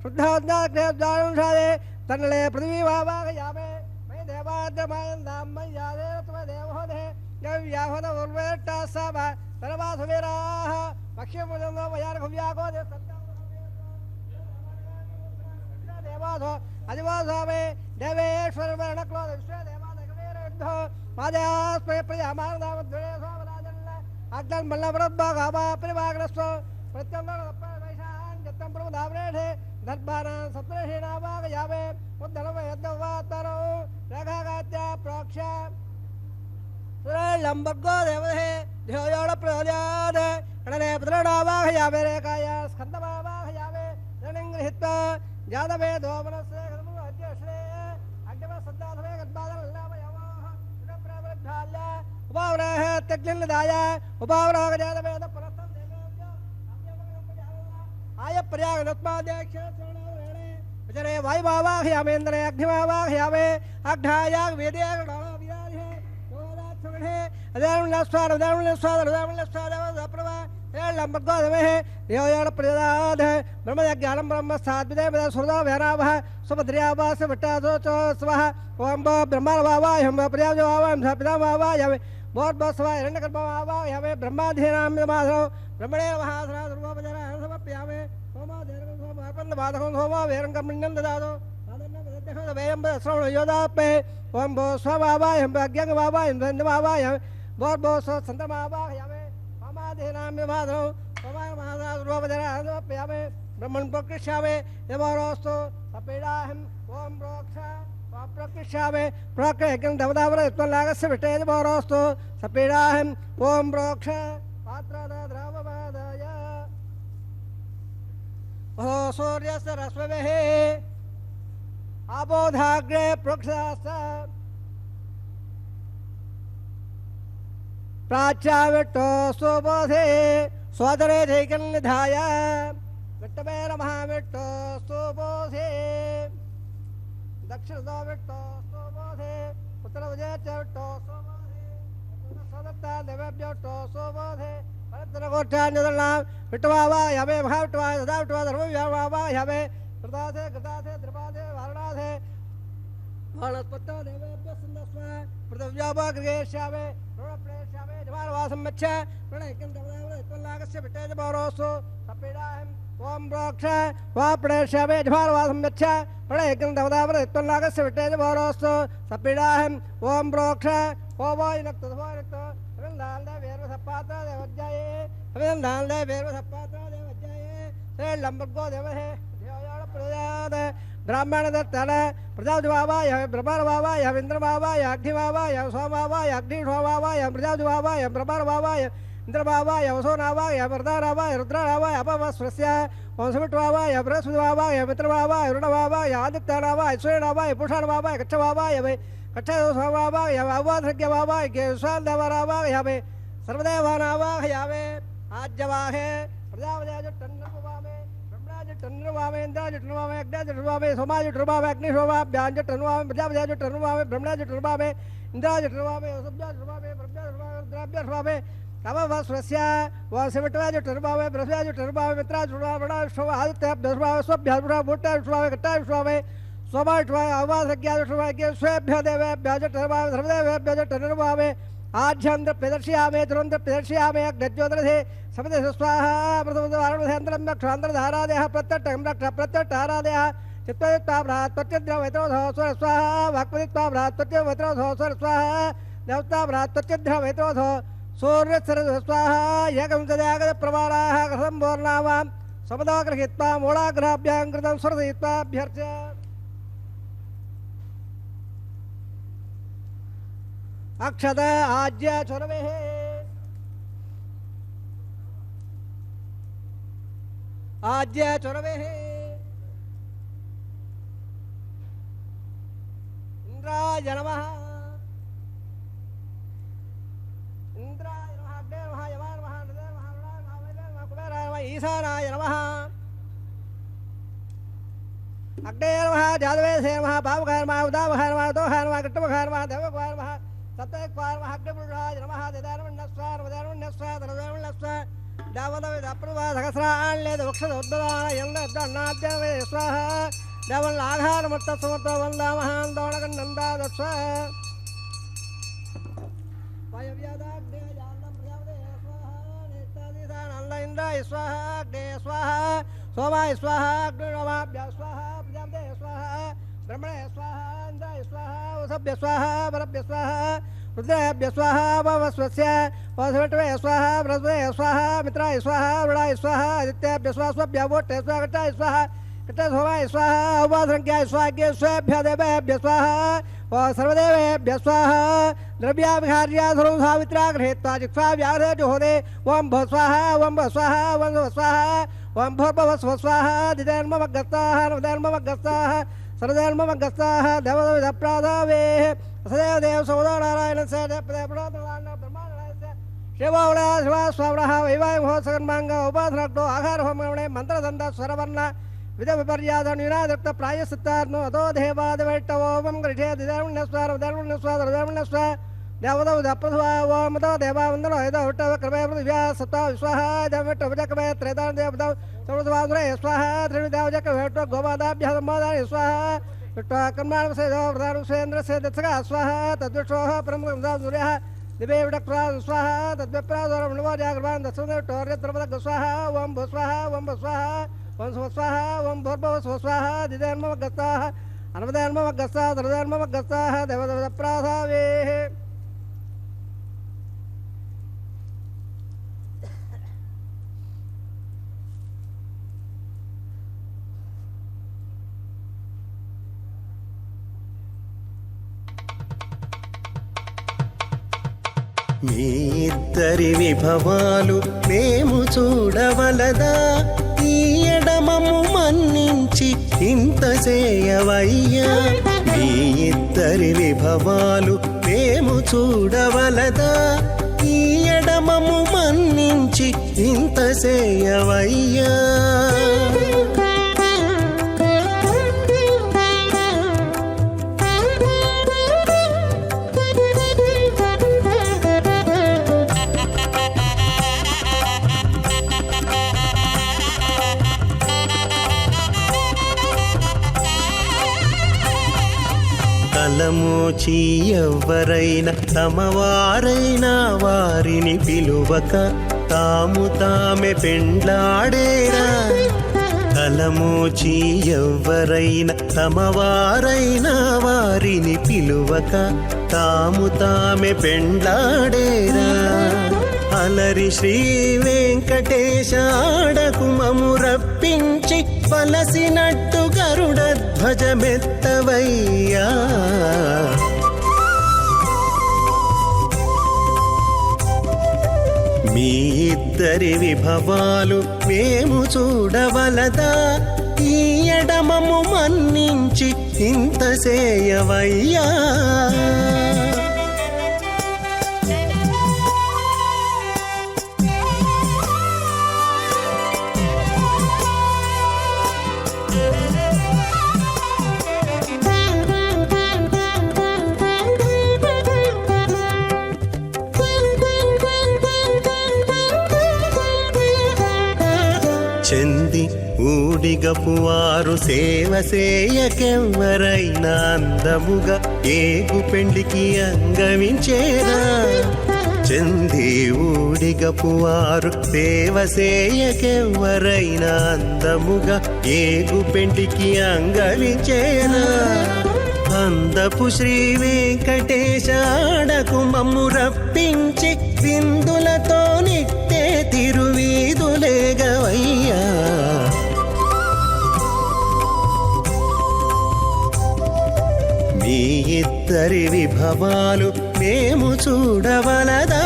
శుద్ధాజ్ఞాక్షేద్ధారుషాయే తన్నలే పృథివీ వావాగయామే మై దేవాద్రమాయందామయ్యాదే దేవహోదే వ్యాహోద ఉర్వేట్టాసావ సర్వాసువీరాః పక్ష్యముదందో వయార్ఘవ్యాగో దేవాదో అదివాసామే దేవేశ్వరవర్ణక్లో విశ్వదేవాదగవేరో మాదయాస్పయ ప్రియామానదామద్వరే సోమరాజన్న అగ్నం మల్లవరద్భాగావా ప్రివాగ్రస్తో ప్రత్యంగైషాన్ జత్తం ప్రముదావరేఢే దర్బానా సప్తర్షీణావాగయావే ఉద్దలవయద్దవాత్తరో రేఖాగాత్య ప్రోక్ష లంబర్గో దేవదే ధ్యోయోడ ప్రజాదే గణనే పుత్రడావాహయావే రేఖాయ స్కందమావాహయావే రణింగృహిత్వా జాతవే దోమనస్య అధ్యక్షే అగ్నివ సద్దాధవే గద్బాదలల్లావయవాహ ఉడప్రవృద్ధాల్య ఉపావరాహ త్యగ్నిదాయ ఉపావరాగ జాతవేద పురస్తం దేవేభ్యో ఆయ ప్రయాగనత్మాధ్యక్ష శ్రవణే విజరే వాయువావాహయామేంద్రే అగ్నివావాహయావే అగ్నాయాగ్ వేదే బ్రహ్మజ్ఞానం బ్రహ్మ సాద్విదే సురదా వేరావ సుభద్ర్యావాస విట్టాసోచోత్సవ ఓం భో బ్రహ్మవావాహం ప్రియావాహం పితావావాహమే భోర్భస్వ హిరణ్యగర్భవావాహమే బ్రహ్మాధీనామాధవం బ్రహ్మణే మహాసనా దుర్గోపజన సమర్పయామే సోమాధీరం సోమాపన్నబాధకం సోమా వేరంగం మిన్నం దదాదో శ్రవణ యోధాపే ఓం భో స్వవావాహం అజ్ఞంగవావాహం ధన్యవావాహం భోర్భో సంతమావాహయామే మమాధీనామ్యమాధవం సోమాయ మహాసనా దుర్గోపజన సమర్పయామే బ్రహ్మణ్ ప్రకృష్యామే యమోరోస్తు సపీడాహం ఓం ప్రోక్ష ప్రకృష్యామే ప్రోక్షం దేవతావరలాగస్య విష్టేజ మోరోస్తు సపీడాహం ఓం ప్రోక్ష పాత్రద్రావవాదాయ ఓ సూర్యస్య రశ్మవేః ఆబోధాగ్రే ప్రోక్షాస ప్రాచ్యావిట్టో సుబోధే సోదరే జైకన్నిధాయ విట్టమే నమః విట్టో సుబోధే దక్షిణదో విట్టో సుబోధే ఉత్తర విజయచ విట్టో సుబోధే సదత్త దేవేభ్యోట్టో సుబోధే పరత్తరగోష్ఠాన్యదల్నాం విట్టవావాహయామే మహావిట్టవాయ సదా విట్టవా ధర్మవ్యావాహయామే కృతాధే కృతాధే త్రిపాధే వారణాధే బాణస్పత్తో దేవేభ్యో సుందస్వ పృథివ్యాపాగృహేష్యామే రుణప్రేష్యామే జమానవాసం మచ్చ ప్రణయకం దేవదావరత్వల్లాగస్య విట్టేజ పౌరోస్తు సపీడాహం ఓం ప్రోక్ష వాప్రేష్యామే జమానవాసం మచ్చ ప్రణయకం దేవదావరత్వల్లాగస్య విట్టేజ పౌరోస్తు సపీడాహం ఓం ప్రోక్ష ఓవాయునక్త ధోనక్తో అభినందాల్దే వేర్వసప్పాత్ర దేవజ్జాయే అభినందాల్దే వేర్వసప్పాత్ర దేవజ్జాయే శ్రీ లంబర్గో దేవహే ధ్యోయాడ ప్రజాద ब्राह्मणदत्तन प्रजापतिवावाय ब्रह्मवावाय इंद्रवावाय अग्निवावाय सोमवावाय अग्निशोवावाय प्रजापतिवावाय ब्रह्मवावाय इंद्रवावाय वसोनावाय वरदानावाय रुद्रावाय अपवस्वस्य वंशमिट्वावाय बृहस्पतिवावाय मित्रवावाय रुणवावाय आदित्यनावाय सूर्यनावाय पुषाणवावाय कच्छवावाय कच्छवावाय अवाधृग्यवावाय केशालदेवरावाय सर्वदेवानावाय आज्यवाहे प्रजापतिवामे ब्रह्मराजटन्वामे इंद्राजटन्वामे अग्निजटन्वामे सोमाजटन्वामे अग्निशोमाभ्याजटन्वामे प्रजापतिजटन्वामे ब्रह्मराजटन्वामे इंद्राजटन्वामे वसुभ्याजटन्वामे ब्रह्मजटन्वामे रुद्राभ्याजटन्वामे तवस्वस्य वंशमिट्वाजटन्वामे बृहस्पतिजटन्वामे मित्राजटन्वामे आदित्यभ्याजटन्वामे स्वभ्याजटन्वामे भूटाजटन्वामे कट्टाजटन्वामे सोमाजटन्वामे अवाधृग्याजटन्वामे स्वेभ्यो देवेभ्याजटन्वामे सर्वदेवेभ्याजटन्वामे आध्यान्द्र प्रदर्शयामे तुरंत प्रदर्शयामे अग्निज्योतिरथे समदे स्वाहा प्रथमवारणेन्द्रं क्षान्द्रधारादेह प्रत्यट्टं रक्ष प्रत्यट्टारादेह चित्तयुक्ता भ्रात्वत्यद्रवैत्रोधो स्वर स्वाहा वाक्पदित्वा भ्रात्वत्यवैत्रोधो स्वर स्वाहा देवता भ्रात्वत्यद्रवैत्रोधो सूर्यसरद स्वाहा एकं तदागत प्रवाराः संपूर्णावां समदाग्रहीत्वा मूलाग्रहाभ्यां कृतं स्वरदयित्वाभ्यर्च्य अक्षत आज्य चुरवेः आज्य चुरवेः इंद्राय नमः इंद्राय नमः अग्ने नमः यमाय नमः नृदे नमः रुणाय नमः वैद्याय नमः कुबेराय नमः ईशानाय नमः अग्ने नमः जातवेदसे नमः पावकाय नमः उदावकाय नमः दोहाय नमः कृष्णमुखाय नमः देवकाय नमः सत्यक्वाय नमः अग्निपुरुषाय नमः देदानवन्नस्वाय नमदानवन्नस्वाय दरदानवन्नस्वाय दावदविदप्रभा सहस्राण्येद वक्षदोद्भवाय यन्दन्नाद्यवे स्वाहा देवल्लाघारमत्तसमर्तो वन्दामहान् दौणकन्नन्दादस्व वायव्यादाग्ने जान्नं प्रजापते स्वाहा नेत्रादिदानन्द इन्द्राय स्वाहा अग्ने स्वाहा सोमाय स्वाहा अग्निरोमाभ्य स्वाहा प्रजापते स्वाहा ब्रह्मणे स्वाहा इंद्राय स्वाहा वसभ्य स्वाहा परभ्य स्वाहा रुद्राभ्य स्वाहा ववस्वस्य वसवटवे स्वाहा बृहस्पते स्वाहा मित्राय स्वाहा रुणाय स्वाहा आदित्याभ्य स्वाहा स्वभ्य वोट्टे स्वाहा कट्टाय स्वाहा कट्टा सोमाय स्वाहा अवसंख्याय स्वाहा स्वेभ्य देवेभ्य स्वाहा व सर्वदेवेभ्य स्वाहा द्रव्याभिहार्या सर्व सावित्रा गृहीत्वा जिह्वा व्याघ्रे जुहोदे ओम भ स्वाहा ओम भ स्वाहा ओम भ स्वाहा ओम भूर्भुवस्व स्वाहा दिजन्ममग्गस्ताः नवधर्ममग्गस्ताः सर्वधर्ममग्गस्ताः देवदविदप्राधावेः सदैव देव सौदो नारायणस्य ब्रह्माण्डस्य शिवौडा शिवा स्वावणः वैवाय महोत्सकन्माङ्ग उपाधनक्तो आहारहोमणे मन्त्रदन्त स्वरवर्ण विधविपर्यादनिरादृक्त प्रायश्चित्तात्मो अतो देवादिवैष्टवोमं गृहे दिधर्मण्यस्वारधर्मण्यस्वारधर्मण्यस्वा देवदविदप्रथवा ओम तो देवावन्दनो यदौट्टव कृपया पृथिव्या सत्ता विश्वाहा देवट्टवजकवे त्रेतां देवदौ सर्वद्वादुरे स्वाहा त्रिविदेवजकवेट्टो गोमादाभ्यः सम्मादानि स्वाहा कर्माणवसेदो प्रधानसेन्द्रस्य दत्सका स्वाहा तद्विक्षोः परमगंधासूर्यः दिवे विडक्प्रा स्वाहा तद्विप्रादोरमणवाजागर्वान् दत्सुदेवटोर्यत्रपदग स्वाहा ओम भू स्वाहा ओम भ स्वाहा ओम स्व स्वाहा ओम भूर्भुवस्व स्वाहा दिधर्ममग्गस्ताः अनवधर्ममग्गस्ताः सर्वधर्ममग्गस्ताः देवदविदप्राधावेः మీ ఇద్దరి విభవాలు మేము చూడవలదా ఈ ఎడమము మన్నించి ఇంత చేయవయ్యా మీ ఇద్దరి విభవాలు మేము చూడవలదా ఈ ఎడమము మన్నించి ఇంత చేయవయ్యా తలమోచి ఎవ్వరైనా తమవారైనా వారిని పిలువక తాము తామే పెండ్లాడేరా తలమోచి ఎవ్వరైనా తమవారైనా వారిని పిలువక తాము తామే పెండ్లాడేరా అలరి శ్రీ వెంకటేశ ఆడకు మము రప్పించి వలసినట్టు గరుడ ధ్వజమెత్తవయ్యా మీ ఇద్దరి విభవాలు మేము చూడవలదా ఈ ఎడమము మన్నించి ఇంత సేయవయ్యా చెంది ఊడిగపు వారు సేవ సేయకెవ్వరైనా అందముగా ఏగు పెండికి అంగమించేరా చెంది ఊడిగపు వారు సేవ సేయకెవ్వరైనా అందముగా ఏగు పెండికి అంగమించేరా అందపు శ్రీ వెంకటేశ ఆడకు మమ్ము రప్పించి విందులతో నిట్టే తిరువీధులేగవయ్యా మీ ఇద్దరి విభవాలు మేము చూడవలదా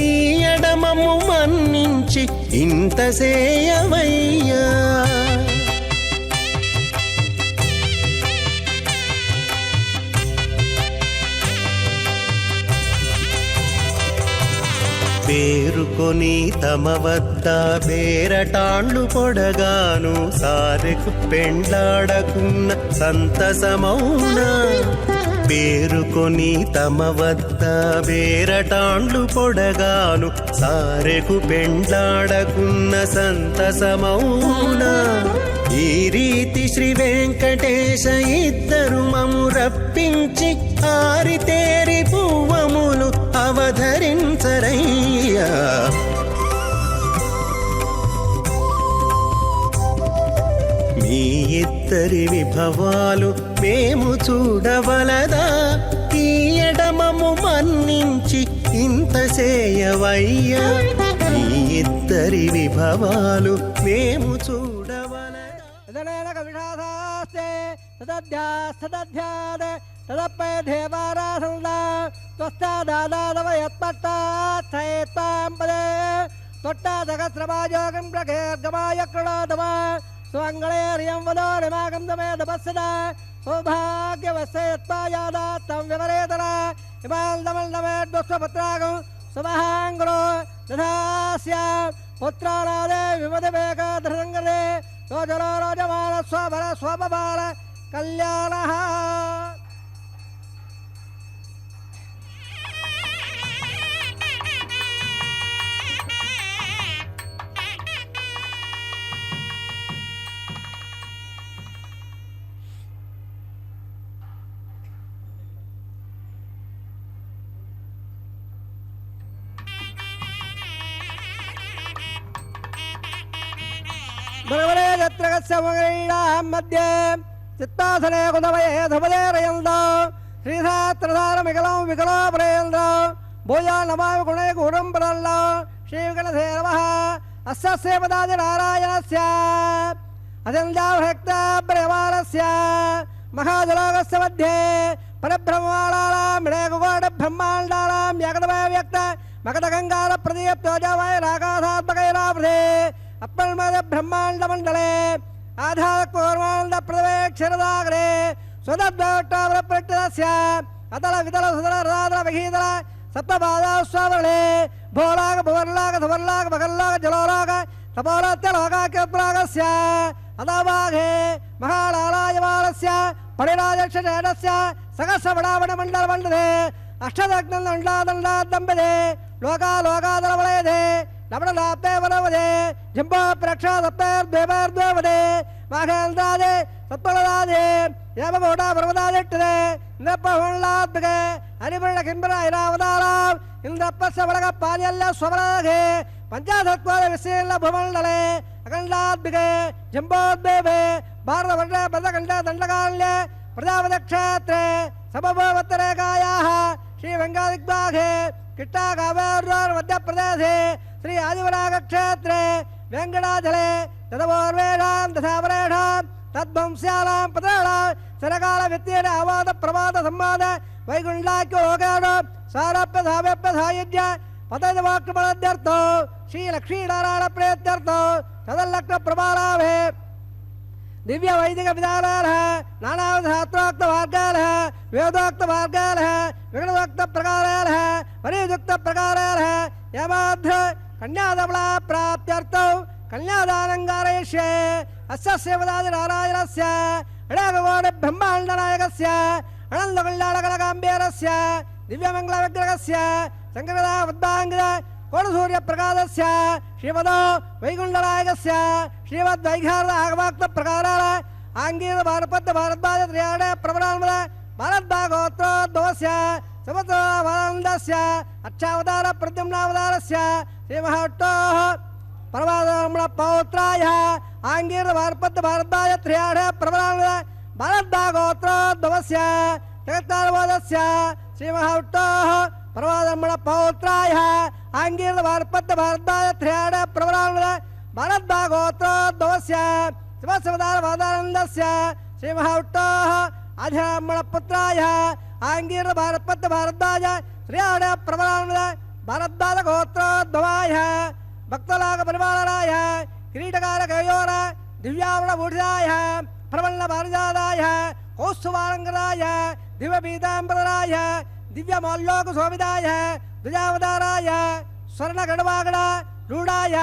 ఈ ఎడమము మన్నించి ఇంత సేయవయ్యా పేరుకొని తమ వద్ద బేరటాండ్లు పొడగాను సారెకు పెండ్లాడకున్న సంతసమౌనా పేరుకొని తమ వద్ద బేరటాండ్లు పొడగాను సారెకు పెండ్లాడకున్న సంతసమౌనా ఈ రీతి శ్రీ వెంకటేశ ఇద్దరు మము రప్పించి ఆరితేరి పువ్వములు అవధరించరయ్యా మీ ఇద్దరి విభవాలు మేము చూడవలదా ఈ ఎడమము మన్నించి ఇంత సేయవయ్యా మీ ఇద్దరి విభవాలు మేము చూడవలదా కవిషాస్తే తదధ్యాస్తదధ్యాద్ తదప్పై దేవారాసందా త్వస్తాదాదాదవయత్పట్టాస్థయత్వాం పదే త్వట్టాదగస్రమాయోగం ప్రకేర్గమాయ కృణోదమ స్వంగళేర్యం వదో నిమాగం దమే దపస్సదా సౌభాగ్యవస్యత్వాయాదాత్తం వివరేతర హిమాల్దమల్దమేద్వస్వపత్రాగం సుమహాంగురో దధాస్య పుత్రానాదే విమదవేకధృతంగదే రోజలో రోజమాన స్వబల స్వపబాల కళ్యాణః భగవనే దత్రగస్యమగరీడాం మధ్యే చిత్తాసనే కుదవయే ధుమదేరయందో శ్రీశాస్త్రధారమికలం వికలో ప్రేయందో భూయా నమామి గుణే గుణం ప్రల్లో శ్రీవికణసే నమః అస్య సేవదాది నారాయణస్య అజంజాభక్త బ్రహ్మాణస్య మహాజలోకస్య మధ్యే పరబ్రహ్మాణానాం విడేకగోడ బ్రహ్మాండానాం ఏకదమయ వ్యక్త మకటగంగాల ప్రదీప్తోజామయ నాకాశాత్మకైరావృధే అప్పల్మద బ్రహ్మాండ మండలే ఆధారకూర్మానంద ప్రవేక్షరదాగరే స్వదద్వట్టావరప్రట్టదస్య అతల వితల సుదల రాదల విహీదల సప్తపాదాస్వావరణే భోలాగ భువర్లాగ సువర్లాగ మగల్లాగ జలోలాగ తపోలత్యలోకాఖ్యప్రాగస్య అదాభాగే మహాళాలాయమానస్య పరిరాజక్షేణస్య సహస్రబడావణ మండల మండలే అష్టదగ్నం దండాదండాదంబదే లోకాలోకాదల వలయదే నమడలాప్తే వనవదే జంబో ప్రక్ష సప్తేర్ద్వేపేర్ద్వేవదే మాఘేంద్రాదే సత్పలదాదే యామగోడ పర్వదాదిట్టదే ఇంద్రపహుళాత్మకే హరిపణ కింబర ఐరావతారాం ఇంద్రప్పస్య వడగ పాల్యల్ల స్వమరాఘే పంచాసత్వాద విశీల భూమండలే అఖండాత్మికే జంబోద్వేపే భారతవర్ణ పదకంఠ దండకాల్య ప్రజాపదక్షేత్రే సమభోవత్తరేకాయాః శ్రీ వెంకటదిగ్బాఘే కిట్టాకావేర్వార్ మధ్యప్రదేశే శ్రీ ఆదివరాగ క్షేత్రే వెంకటాచలే तदवोर्वेषां दशावरेषां तद्वंस्यानां पत्राणां सरकालवित्तेन अवाद प्रवाद संवाद वैकुण्ठाख्योगाण सारप्य साव्यप्य सायुज्य पतजवाक्यमध्यर्थो श्रीलक्ष्मीनारायण प्रेत्यर्थो तदल्लक्ष्य प्रमाणाभे दिव्य वैदिक विधानाः नानाविध शास्त्रोक्त मार्गाः वेदोक्त मार्गाः विगणोक्त प्रकाराः परियुक्त प्रकाराः यमाध्य कन्यादबला प्राप्त्यर्थौ कन्यादानङ्गारयिष्ये अस्य सेवदादि नारायणस्य अडगोड ब्रह्माण्डनायकस्य अनन्दकल्याणकलकाम्बेरस्य दिव्यमङ्गलविग्रहस्य शङ्करदा उद्भाङ्गिद कोणसूर्यप्रकाशस्य श्रीमदो वैकुण्ठनायकस्य श्रीमद्वैघारद आगमाक्त प्रकाराः आङ्गीर भारपद्य भारद्वाज त्रयाणे प्रवरान्मद भारद्वागोत्रोद्भवस्य समस्तवानन्दस्य अच्छावतार प्रद्युम्नावतारस्य श्रीमहाट्टोः परमात्मन पौत्राय आङ्गीर भारपद्य भारद्वाज त्रयाणे प्रवरान्मद भारद्वागोत्रोद्भवस्य जगत्कालबोधस्य श्रीमहाट्टोः परमात्मन पौत्राय आङ्गीर भारपद्य भारद्वाज त्रयाणे प्रवरान्मद भारद्वागोत्रोद्भवस्य शिवसवतारवादानन्दस्य श्रीमहाट्टोः अधर्मणपुत्राय आङ्गीर भारपद्य भारद्वाज त्रयाणे प्रवरान्मद भारद्वाजगोत्रोद्भवाय भक्तलाकपरिवाराय किरीटकारकयोर दिव्यावरणभूषिताय प्रबलभारजादाय कौस्तुभालङ्कराय दिव्यपीताम्बराय दिव्यमल्लोकशोभिताय द्विजावताराय स्वर्णगणवागण रूढाय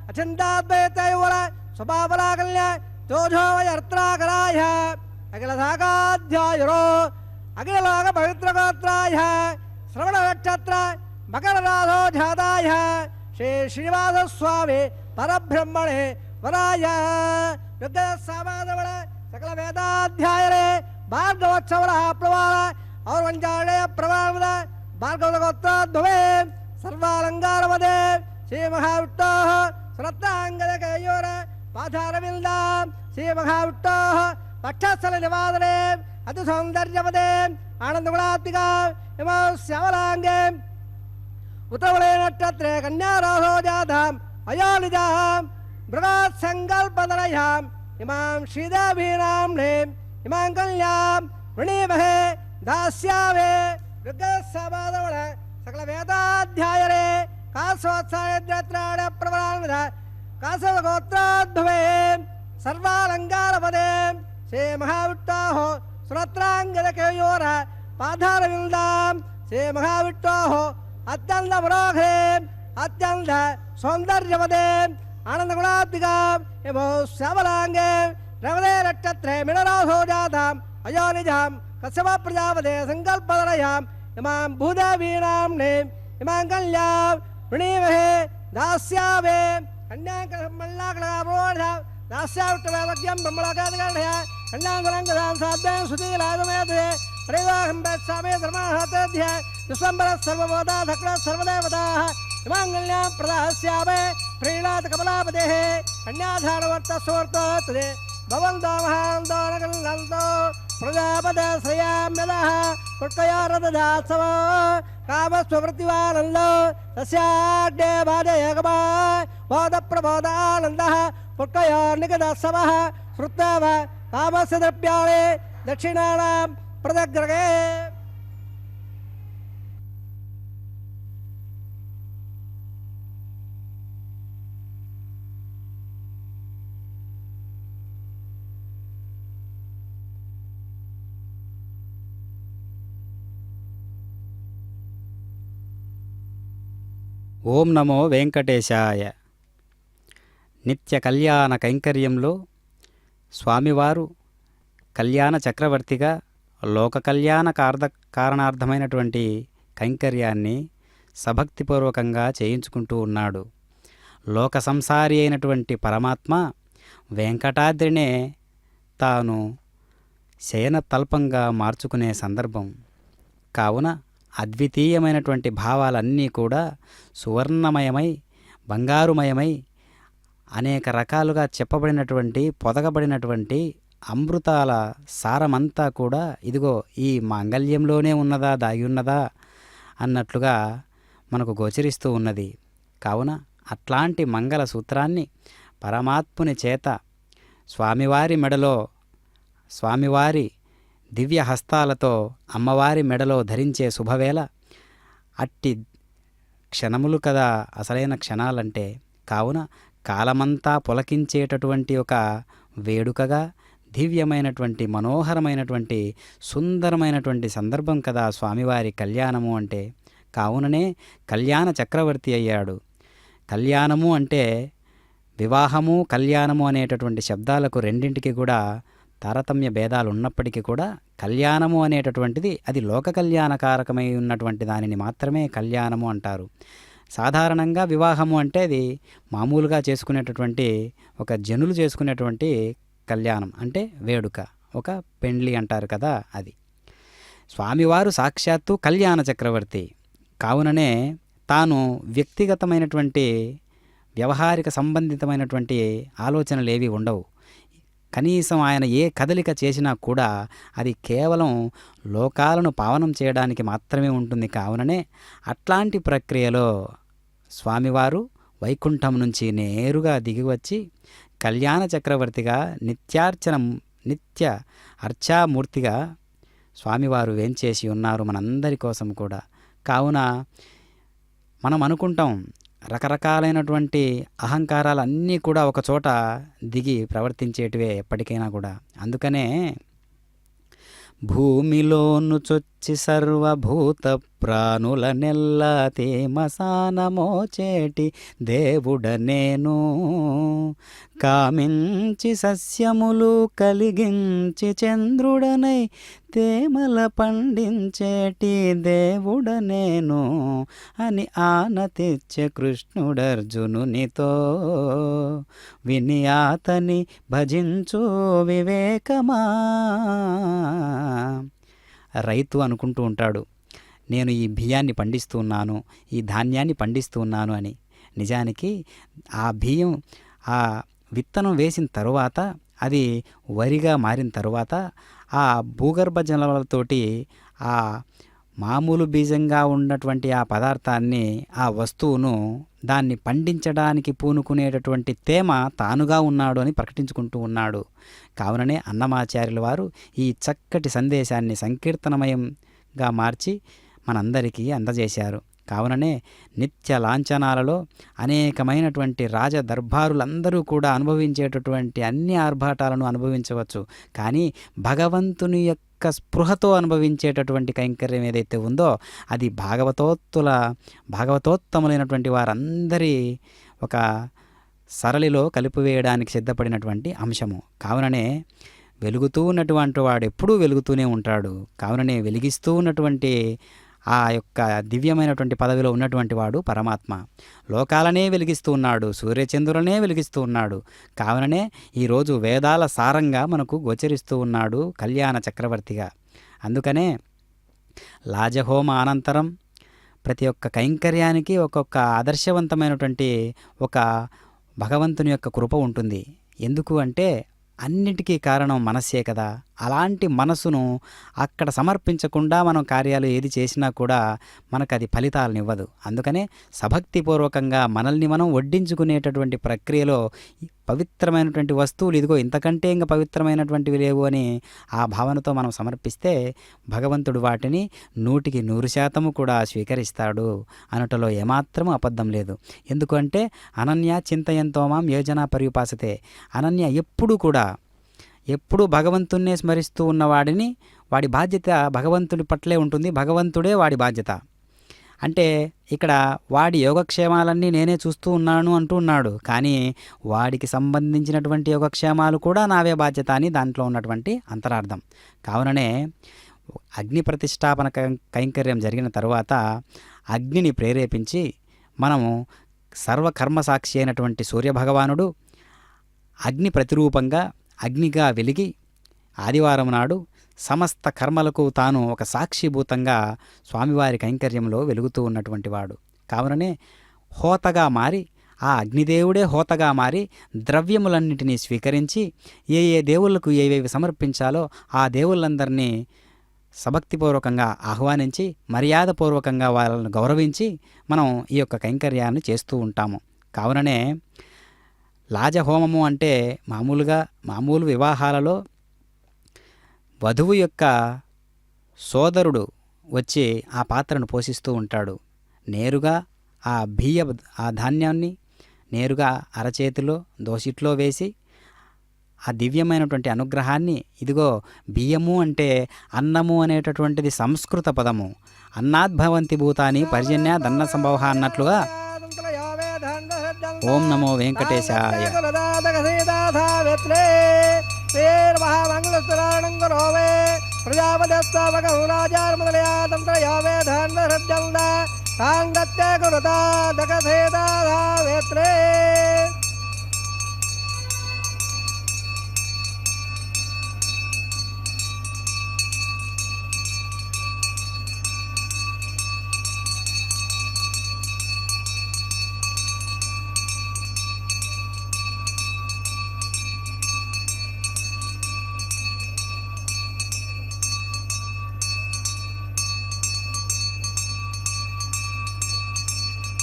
अचिन्ताद्वैतयोर स्वभावलाकल्य जोजोवयर्त्राकराय अखिलशाखाध्यायुरो अखिललोकपवित्रगोत्राय श्रवणनक्षत्र मकरराधो जाताय श्री श्रीनिवासस्वामी परब्रह्मणे वराय युद्धसामादवळ सकल वेदाध्यायरे भार्गवोत्सवळ प्रवाळ और वंचाणे प्रवाळ भार्गवगोत्रोद्भवे सर्वालङ्कारवदे श्री महाविष्णोः श्रद्धाङ्गदकयोर पादारविन्दां श्री महाविष्णोः पक्षस्थलनिवादने अतिसौन्दर्यवदे आनन्दगुणात्मिका इमं श्यामलाङ्गे उत्तरवळे नक्षत्रे कन्याराधो जाताम् अयोनिजां बृहत्सङ्कल्पतनयाम् इमां श्रीदेवीनां नेम् इमां कन्यां वृणीमहे दास्यामे ऋग्वेदसामादवळ सकल वेदाध्यायरे कासोत्साहयत्राण प्रवरान्वित कासवगोत्रोद्भवे सर्वालङ्कारपदे श्री महाविष्णोः सुरत्राङ्गदकयोर पादारविन्दां श्री महाविष्णोः अत्यन्तमनोहरे अत्यन्त सौन्दर्यवदे आनन्दगुणात्मिकां एवं श्यामलाङ्गे रवदे नक्षत्रे मिनराधो जाताम् अयोनिजां कश्यप प्रजापते सङ्कल्पतनयाम् इमां भूदेवीनां नेम् इमां कन्यां वृणीमहे दास्यामे कन्याकमल्लाकलाप्रोढ दास्याविष्टवैवद्यं ब्रह्मलोकादिकर्णय कन्याङ्गलङ्गदां साध्यां सुधीलागमेधे प्रेवाहं वैत्सामे धर्माहतेध्य विश्वम्बरः सर्वभूता धक्लः सर्वदेवताः इमां कन्यां प्रदास्यामे प्रीणात् कमलापतेः कन्याधारवर्तस्वर्तो तदे भवन्तो महान्तो नगन्तो प्रजापते श्रेयाम्यदः पुष्कयोरददात्सव कामस्ववृत्तिवानन्दो तस्याड्डे भाजयगमा बोधप्रबोधानन्दः पुष्कयोर्निगदत्सवः श्रुत्वा कामस्य द्रव्याणि दक्षिणानां प्रदग्रगे ఓం నమో వెంకటేశాయ. నిత్య కళ్యాణ కైంకర్యంలో స్వామివారు కళ్యాణ చక్రవర్తిగా లోక కళ్యాణ కారణార్థమైనటువంటి కైంకర్యాన్ని సభక్తిపూర్వకంగా చేయించుకుంటూ ఉన్నాడు. లోక సంసారి అయినటువంటి పరమాత్మ వెంకటాద్రినే తాను శయన తల్పంగా మార్చుకునే సందర్భం కావున అద్వితీయమైనటువంటి భావాలన్నీ కూడా సువర్ణమయమై బంగారుమయమై అనేక రకాలుగా చెప్పబడినటువంటి పొదగబడినటువంటి అమృతాల సారమంతా కూడా ఇదిగో ఈ మాంగళ్యంలోనే ఉన్నదా దాగి ఉన్నదా అన్నట్లుగా మనకు గోచరిస్తూ ఉన్నది. కావున అట్లాంటి మంగళ సూత్రాన్ని పరమాత్ముని చేత స్వామివారి మెడలో స్వామివారి దివ్య హస్తాలతో అమ్మవారి మెడలో ధరించే శుభవేళ అట్టి క్షణములు కదా అసలైన క్షణాలంటే. కావున కాలమంతా పులకించేటటువంటి ఒక వేడుకగా దివ్యమైనటువంటి మనోహరమైనటువంటి సుందరమైనటువంటి సందర్భం కదా స్వామివారి కళ్యాణము అంటే. కావుననే కళ్యాణ చక్రవర్తి అయ్యాడు. కళ్యాణము అంటే వివాహము కళ్యాణము అనేటటువంటి శబ్దాలకు రెండింటికి కూడా తారతమ్య భేదాలు ఉన్నప్పటికీ కూడా కళ్యాణము అనేటటువంటిది అది లోక కళ్యాణకారకమై ఉన్నటువంటి దానిని మాత్రమే కళ్యాణము అంటారు. సాధారణంగా వివాహము అంటే అది మామూలుగా చేసుకునేటటువంటి ఒక జనులు చేసుకునేటువంటి కళ్యాణం అంటే వేడుక, ఒక పెండ్లి అంటారు కదా అది. స్వామివారు సాక్షాత్తు కళ్యాణ చక్రవర్తి కావుననే తాను వ్యక్తిగతమైనటువంటి వ్యవహారిక సంబంధితమైనటువంటి ఆలోచనలు ఏవి ఉండవు. కనీసం ఆయన ఏ కదలిక చేసినా కూడా అది కేవలం లోకాలను పావనం చేయడానికి మాత్రమే ఉంటుంది. కావుననే అట్లాంటి ప్రక్రియలో స్వామివారు వైకుంఠం నుంచి నేరుగా దిగివచ్చి కళ్యాణ చక్రవర్తిగా నిత్య అర్చామూర్తిగా స్వామివారు వేంచేసి ఉన్నారు మనందరి కోసం కూడా. కావున మనం అనుకుంటాం రకరకాలైనటువంటి అహంకారాలన్నీ కూడా ఒక చోట దిగి ప్రవర్తించేటివే ఎప్పటికైనా కూడా. అందుకనే భూమిలోను చొచ్చి సర్వభూత ప్రాణుల నెల్ల తేమసానమోచేటి దేవుడ నేను, కామించి సస్యములు కలిగించి చంద్రుడనై తేమల పండించేటి దేవుడ నేను అని ఆనతిచ్చే కృష్ణుడర్జునునితో, విని ఆతని భజించు వివేకమా. రైతు అనుకుంటూ ఉంటాడు, నేను ఈ బియ్యాన్ని పండిస్తూ ఉన్నాను, ఈ ధాన్యాన్ని పండిస్తూ ఉన్నాను అని. నిజానికి ఆ బియ్యం ఆ విత్తనం వేసిన తరువాత అది వరిగా మారిన తరువాత ఆ భూగర్భ జలాలతోటి ఆ మామూలు బీజంగా ఉన్నటువంటి ఆ పదార్థాన్ని ఆ వస్తువును దాన్ని పండించడానికి పూనుకునేటటువంటి తేమ తానుగా ఉన్నాడు అని ప్రకటించుకుంటూ ఉన్నాడు. కావుననే అన్నమాచార్యుల వారు ఈ చక్కటి సందేశాన్ని సంకీర్తనమయంగా మార్చి మనందరికీ అందజేశారు. కావుననే నిత్య లాంఛనాలలో అనేకమైనటువంటి రాజదర్బారులందరూ కూడా అనుభవించేటటువంటి అన్ని ఆర్భాటాలను అనుభవించవచ్చు. కానీ భగవంతుని యొక్క స్పృహతో అనుభవించేటటువంటి కైంకర్యం ఏదైతే ఉందో అది భాగవతోత్తములైనటువంటి వారందరి ఒక సరళిలో కలిపివేయడానికి సిద్ధపడినటువంటి అంశము. కావుననే వెలుగుతూ ఉన్నటువంటి వాడు ఎప్పుడూ వెలుగుతూనే ఉంటాడు. కావుననే వెలిగిస్తూ ఉన్నటువంటి ఆ యొక్క దివ్యమైనటువంటి పదవిలో ఉన్నటువంటి వాడు పరమాత్మ. లోకాలనే వెలిగిస్తూ ఉన్నాడు, సూర్యచంద్రులనే వెలిగిస్తూ ఉన్నాడు. కావుననే ఈరోజు వేదాల సారంగా మనకు గోచరిస్తూ ఉన్నాడు కళ్యాణ చక్రవర్తిగా. అందుకనే లాజహోమ అనంతరం ప్రతి ఒక్క కైంకర్యానికి ఒక్కొక్క ఆదర్శవంతమైనటువంటి ఒక భగవంతుని యొక్క కృప ఉంటుంది. ఎందుకు అంటే అన్నిటికీ కారణం మనస్సే కదా. అలాంటి మనసును అక్కడ సమర్పించకుండా మనం కార్యాలు ఏది చేసినా కూడా మనకు అది ఫలితాలనివ్వదు. అందుకనే సభక్తిపూర్వకంగా మనల్ని మనం వడ్డించుకునేటటువంటి ప్రక్రియలో పవిత్రమైనటువంటి వస్తువులు ఇదిగో ఇంతకంటే ఇంకా పవిత్రమైనటువంటివి లేవు అని ఆ భావనతో మనం సమర్పిస్తే భగవంతుడు వాటిని 100% కూడా స్వీకరిస్తాడు అనటలో ఏమాత్రం అబద్ధం లేదు. ఎందుకంటే అనన్య చింతయంతో మాం యోజన పర్యుపాసతే. అనన్య ఎప్పుడూ భగవంతున్నే స్మరిస్తూ ఉన్నవాడిని వాడి బాధ్యత భగవంతుడి పట్లే ఉంటుంది, భగవంతుడే వాడి బాధ్యత. అంటే ఇక్కడ వాడి యోగక్షేమాలన్నీ నేనే చూస్తూ ఉన్నాను అంటూ ఉన్నాడు. కానీ వాడికి సంబంధించినటువంటి యోగక్షేమాలు కూడా నావే బాధ్యత అని దాంట్లో ఉన్నటువంటి అంతరార్థం. కావుననే అగ్ని ప్రతిష్టాపన కైంకర్యం జరిగిన తరువాత అగ్నిని ప్రేరేపించి మనము సర్వకర్మసాక్షి అయినటువంటి సూర్యభగవానుడు అగ్ని ప్రతిరూపంగా అగ్నిగా వెలిగి ఆదివారం నాడు సమస్త కర్మలకు తాను ఒక సాక్షిభూతంగా స్వామివారి కైంకర్యంలో వెలుగుతూ ఉన్నటువంటి వాడు. కావుననే హోతగా మారి ఆ అగ్నిదేవుడే హోతగా మారి ద్రవ్యములన్నిటినీ స్వీకరించి ఏ దేవుళ్లకు ఏవేవి సమర్పించాలో ఆ దేవుళ్ళందరినీ సభక్తిపూర్వకంగా ఆహ్వానించి మర్యాదపూర్వకంగా వాళ్ళను గౌరవించి మనం ఈ యొక్క కైంకర్యాన్ని చేస్తూ ఉంటాము. కావుననే లాజహోమము అంటే మామూలు వివాహాలలో వధువు యొక్క సోదరుడు వచ్చి ఆ పాత్రను పోషిస్తూ ఉంటాడు. నేరుగా ఆ ధాన్యాన్ని నేరుగా అరచేతిలో దోసిట్లో వేసి ఆ దివ్యమైనటువంటి అనుగ్రహాన్ని, ఇదిగో బియ్యము అంటే అన్నము అనేటటువంటిది సంస్కృత పదము, అన్నాద్భవంతి భూతాని పర్జన్య దన్న సంభవ అన్నట్లుగా ఓం నమో వెంకటేశాయ.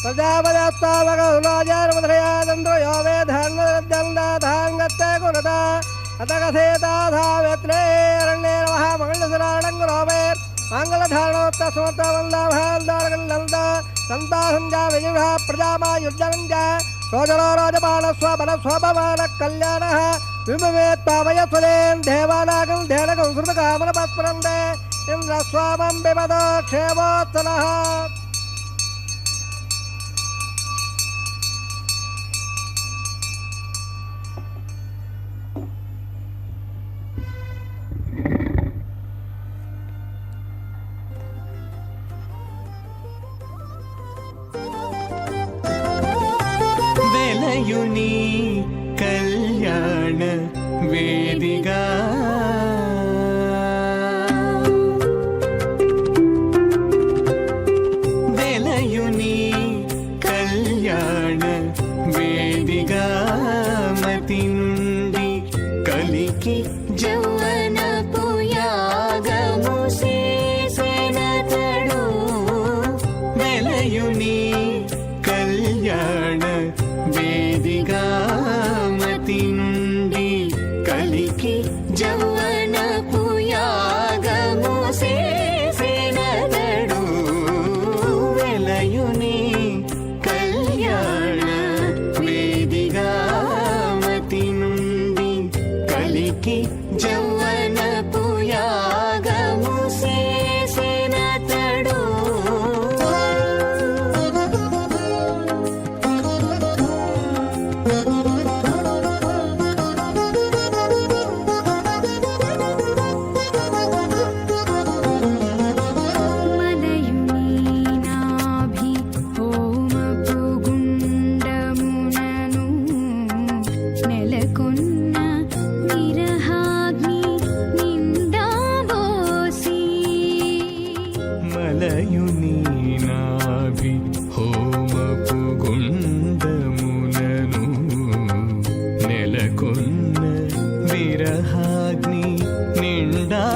ప్రజాపదస్తావకరాజారమధయాదంద్రో యో వేదాన్మదర్జందాధాంగత్తే కురత అతగసేతాధావేత్రేరణ్యే నమః మంగళసురాణంగురోమే మంగళధారణోత్తస్మోత్తవందాభాల్దారగల్లంద సంతాసంజా విజుష ప్రజామాయుర్జనంజ రోజలో రోజమానస్వబలస్వభమాన కళ్యాణః విమవేత్తావయస్వదేన్ దేవానాగం ధేనకం శృతకామనపస్ఫురందే ఇంద్రస్వామం బిపదో క్షేమోత్సలః. వెలయుని కళ్యాణ వేదిగా వెలయుని కళ్యాణ వేదిగా మతి నుండి కలికి జౌవనపు యాగము చేసెనతడు. వెలయుని కళ్యాణ వేదిగా మతి నుండి కలికి జౌవనపు యాగము చేసెనతడు. వెలయుని కళ్యాణ వేదిగా మతి నుండి కలికి జౌవనపు యాగము చేసెనతడు. మలయుని నాభి హోమపు గుండమునను నెలకొన్న విరహాగ్ని నిండాబోసి. మలయుని నాభి హోమపు గుండమునను నెలకొన్న విరహాగ్ని నిండాబోసి.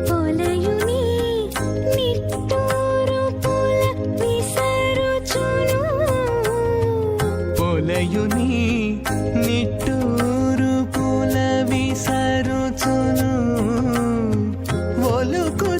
పొలయుని నిట్టూరుపుల విసరుచును. పొలయుని నిట్టూరు పుల విసరుచును. ఒలుకు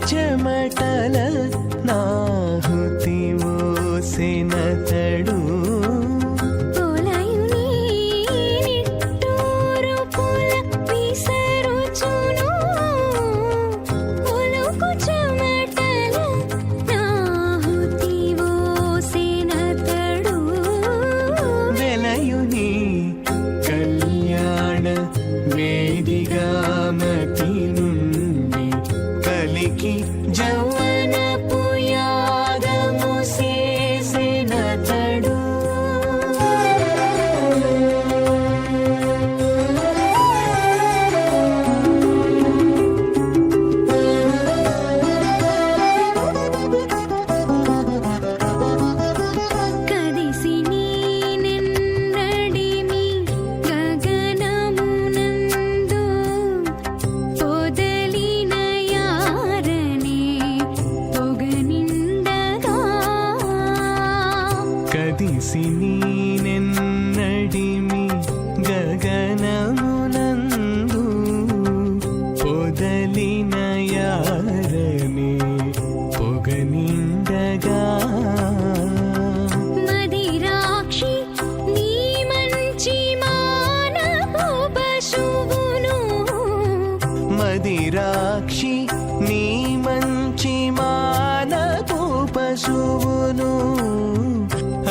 మదిరాక్షి నీ మంచి మానపు పశువును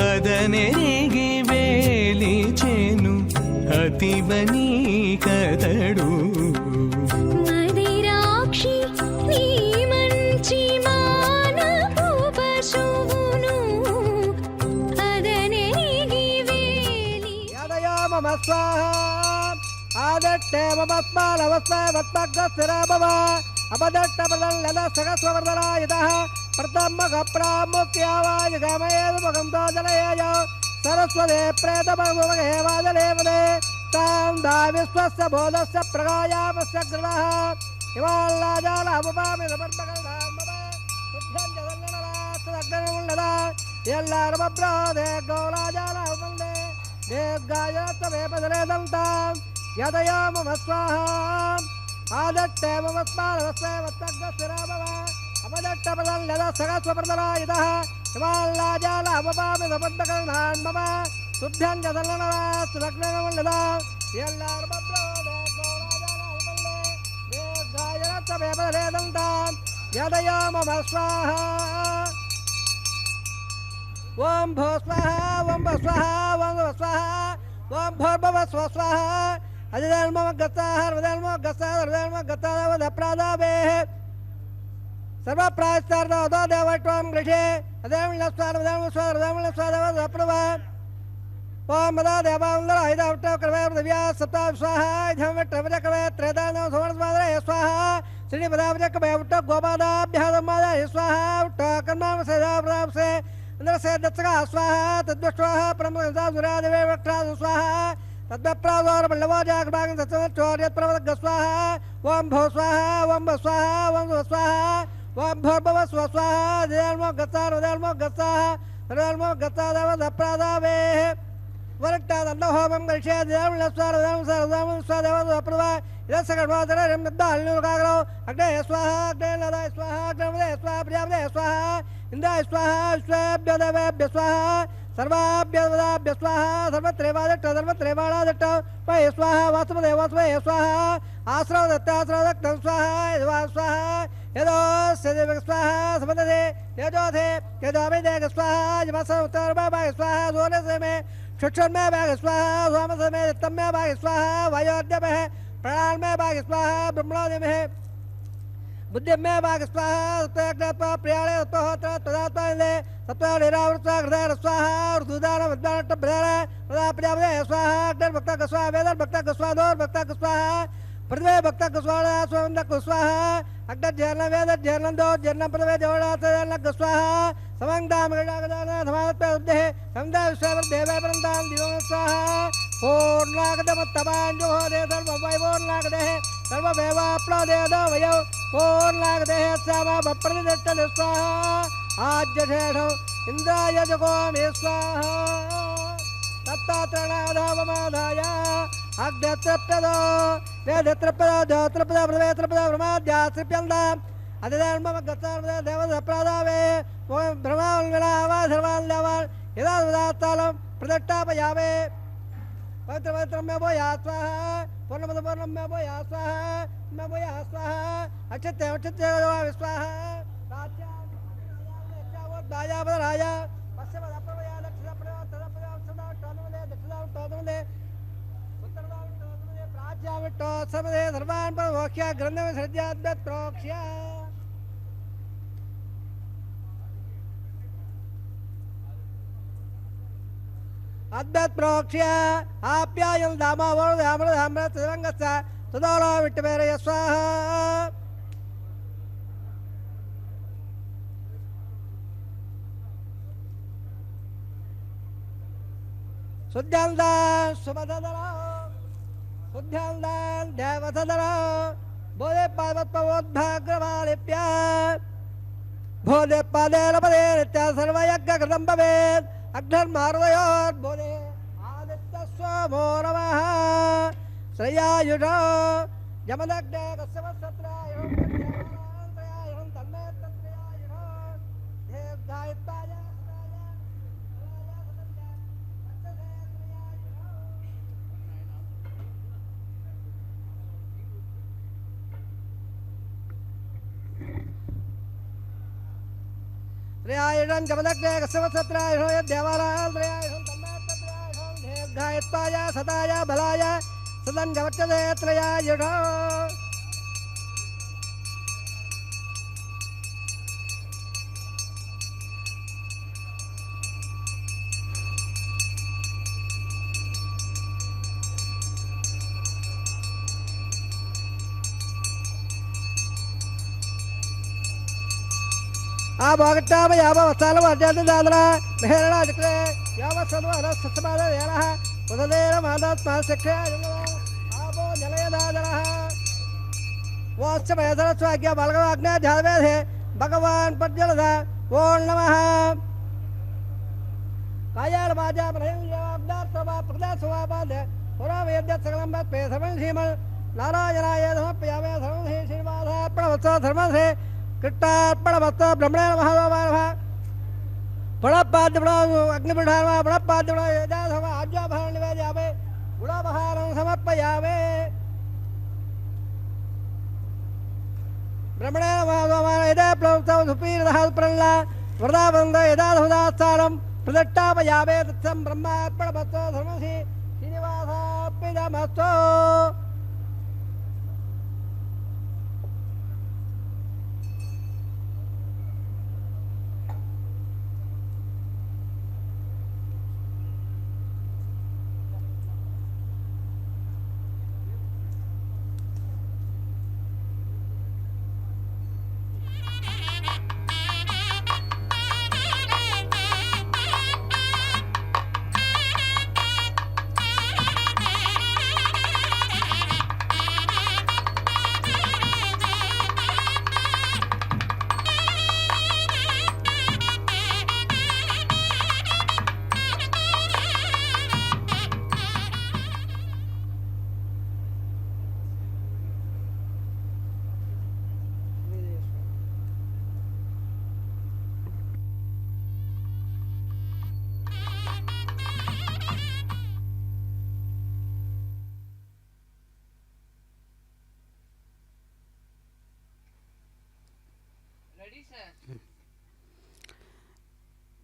అదనెరిగి వేలిచెను అతివని కదడు మదిరాక్షి నీ మంచి మానపు పశువును అదనెరిగి వేలి యాదయామమ స్వాహ ఆదట్టే మమ స్మాలవస్వ వత్మగ్రస్థిరాభవ అపదట్టపదల్లద సహస్రవర్ధనాయుధః ప్రతమ్మగ ప్రాముఖ్యావాయుగమయేదుమగం దోజనయేయ సరస్వతే ప్రేతమగుమగేవాదలేవదే తాం దా విశ్వస్య బోధస్య ప్రగాయామస్య గృహः ఇవాల్లాజాల అముపామి సమర్పగల్ధామవ శుద్ధం జగన్నరాస్తదగ్నముల్లదా ఎల్లారమబ్రాదే గౌరాజాల అముందే దీర్ఘాయత్వమేపదరేదంతాం యదయామమ స్వాహ ఆదట్టే మమ స్మారవస్వ వత్తగ్రస్థిరాభవ అపదట్టపదల్లద సహస్రవర్ధనాయుధః హిమాల్లాజాల అమపామి సమర్పగల్ధాన్ మమ శుద్ధం జగన్నరాస్తదగ్నముల్లదా ఎల్లారమబ్రాదే గౌరాజాల అముందే దీర్ఘాయత్వమేపదరేదంతాం యదయామమ స్వాహ ఓం భో స్వాహ ఓం భో స్వాహ ఓం భో స్వాహ ఓం భోర్భవ స్వ స్వాహ అధిధర్మ గత్తాః హర్వధర్మ గత్తాః హర్వధర్మ గత్తాః వదప్రాదావే సర్వప్రాయశ్చార్థో దేవత్వం గృహే అధర్మ స్వాధర్మ స్వాధర్మ స్వాధవదప్రవ ఓం మదా దేవాందర ఐదవట కర్వే పృథివ్యా సప్త స్వాహ ధమవట కర్వే త్రేదాన సమర్స్వాదరే స్వాహ శ్రీ పదావజ కర్వే ఉట్ట గోపాదాభ్యాదమాద స్వాహ ఉట్ట కర్మామ సదాప్రాప్సే ఇంద్రసే దత్సగా స్వాహ తద్వస్వాహ ప్రమదాసురాదేవే వక్రాదు స్వాహ తద్వప్రాదోర బల్లవాజాగ్భాగం సత్సవచ్చోర్యత్ప్రవదగ్గ స్వాహ ఓం భో స్వాహ ఓం భ స్వాహ ఓం భవ స్వాహ ఓం భోర్భవ స్వ స్వాహ దిధర్మో గత్తాః హృదర్మో గత్తాః హృదర్మో గత్తాదవదప్రాదావే వరట్టాదన్నహోమం గరిష్యే దిధర్మ స్వాదేవదప్రవ ఇదస్సగర్భోదరమ్మిద్దాల్నికాగ్రో అగ్నే స్వాహ అగ్నే లదాయ స్వాహ అగ్నమదే స్వాహ ప్రియామదే స్వాహ ఇంద్రాయ స్వాహ విశ్వేభ్యో దేవేభ్య స్వాహ సర్వాభ్యవదాభ్య స్వాహ సర్వత్రేవాదట్ట సర్వత్రేవాళాదట్ట వై స్వాహ వాసుపదే వాసుపదే స్వాహ ఆశ్రవదత్తాశ్రవదక్తం స్వాహ యద్వా స్వాహ యదో సదేవ స్వాహ సమదదే యజోధే యజోమిదేగ స్వాహ జమసముత్తరభాగ స్వాహ సోనసమే క్షుక్షన్మే భాగ స్వాహ సోమసమే దత్తమ్మే భాగ స్వాహ వాయోర్జమే ప్రాణమే భాగ స్వాహ బ్రహ్మణోదిమే बुद्धिमे भाग स्वाहा सत्याग्नत्वा प्रियाणे सत्वहोत्र तदात्मानिदे सत्वानिरावृत्वा हृदय स्वाहा ऋतुदान विद्वानट्ट प्रधान तदा प्रजापते स्वाहा अग्निर्भक्तक स्वाहा वेदर्भक्तक स्वादोर्भक्तक स्वाहा पृथ्वे भक्तक स्वाहा स्वन्दक स्वाहा अग्निर्जर्णं वेदर्जर्णं दोर्जर्णं पृथ्वे जोडातजर्णक स्वाहा समङ्गामगडागदान समानत्वे उद्धे समदा विश्वदेवे परन्तां दिवं स्वाहा पूर्णागतमत्तमाञ्जुहोदे सर्ववैपूर्णागदेः सर्वमेवाप्नोदेदो वयो पूर्णागदेः श्याम बप्रतिष्ठति स्वाहा आज्यशेषो इन्द्राय जगोमि स्वाहा तत्तात्रणाधावमाधाय अग्नित्रप्यदो वेदत्रप्यदो ज्योत्रप्यदो प्रवेत्रप्यदो ब्रह्माद्याश्रिप्यन्ताम् अतिधर्मम गत्तार्पदे देवदप्रादावे ब्रह्मावल्विलावा सर्वाल्यवान् यदा उदात्तालं प्रदट्टापयामे पवित्र पवित्र में वो यास्वाहा पूर्णमद पूर्णम में वो यास्वाहा में वो यास्वाहा अक्षित्य अक्षित्य विस्वाहा राजा वो दाया बद राजा पश्चिम अप्रवया दक्षिण अप्रवया तदप्रवया सदा टोनमदे दक्षिणा टोनमदे उत्तरदा टोनमदे प्राच्या विट्टो सर्वदे सर्वान् पर वोक्ष्या ग्रंथमे सृज्याद्वत् प्रोक्ष्या अद्वत् प्रोक्ष्य आप्यायं दामावो धामृधामृत तिरंगस्य सुदोलो विट्टमेरय स्वाहा शुद्धान्दान सुमधदरा शुद्धान्दान देवधदरा बोधे पार्वत्पवोद्भाग्रवालिप्या बोधे पादेन पदे नित्य सर्वयज्ञ कृतं भवेत् अग्निर्मारुदयोर्बोधे आदित्यस्वमो नमः श्रेयायुषो यमदग्ने कस्यवत्सत्रायुषं तन्मेत्रयायुषं दीर्घायुत्वाय త్రయాయుధం జపదగ్నే కశ్యపత్రయాయుధం యద్దేవాలయం త్రయాయుధం తన్మాత్రయాయుధం దీర్ఘాయుత్వాయ సదాయ బలాయ సదం జపచ్చదే త్రయాయుధం. ఆ బాగట్టామ యాభ వస్తాలు అధ్యాత్మ దాదర మెహరణ అడిక్రే యావ సర్వ సత్సమాద వేర ఉదదేర మాదాత్మ శక్ర ఆపో జలయ దాదర వాస్య మేధర స్వాగ్య బలగవాగ్న ధ్యావేధే భగవాన్ పద్యలద ఓం నమః. కాయాల బాజా ప్రయోగాబ్దార్థవా ప్రదాసవాబాద పురావేద్య సకలం పే సర్వం శ్రీమన్ నారాయణాయ సమర్పయామే సర్వం శ్రీ శ్రీనివాసార్పణవత్స ధర్మశ్రీ కృష్ణార్పణమస్త బ్రహ్మణ మహాభావ పుణపాద్య అగ్నిపుఢామ పుణపాద్య యజాధమ ఆజ్యాభారం నివేదయామే గుణాపహారం సమర్పయామే. బ్రహ్మణ మహాభావ యదా ప్లవత సుపీరదః ప్రణలా వృదాబంధ యదాధుదాస్థానం ప్రదట్టాపయామే తత్సం బ్రహ్మార్పణమస్త ధర్మశ్రీ శ్రీనివాసార్పితమస్తు.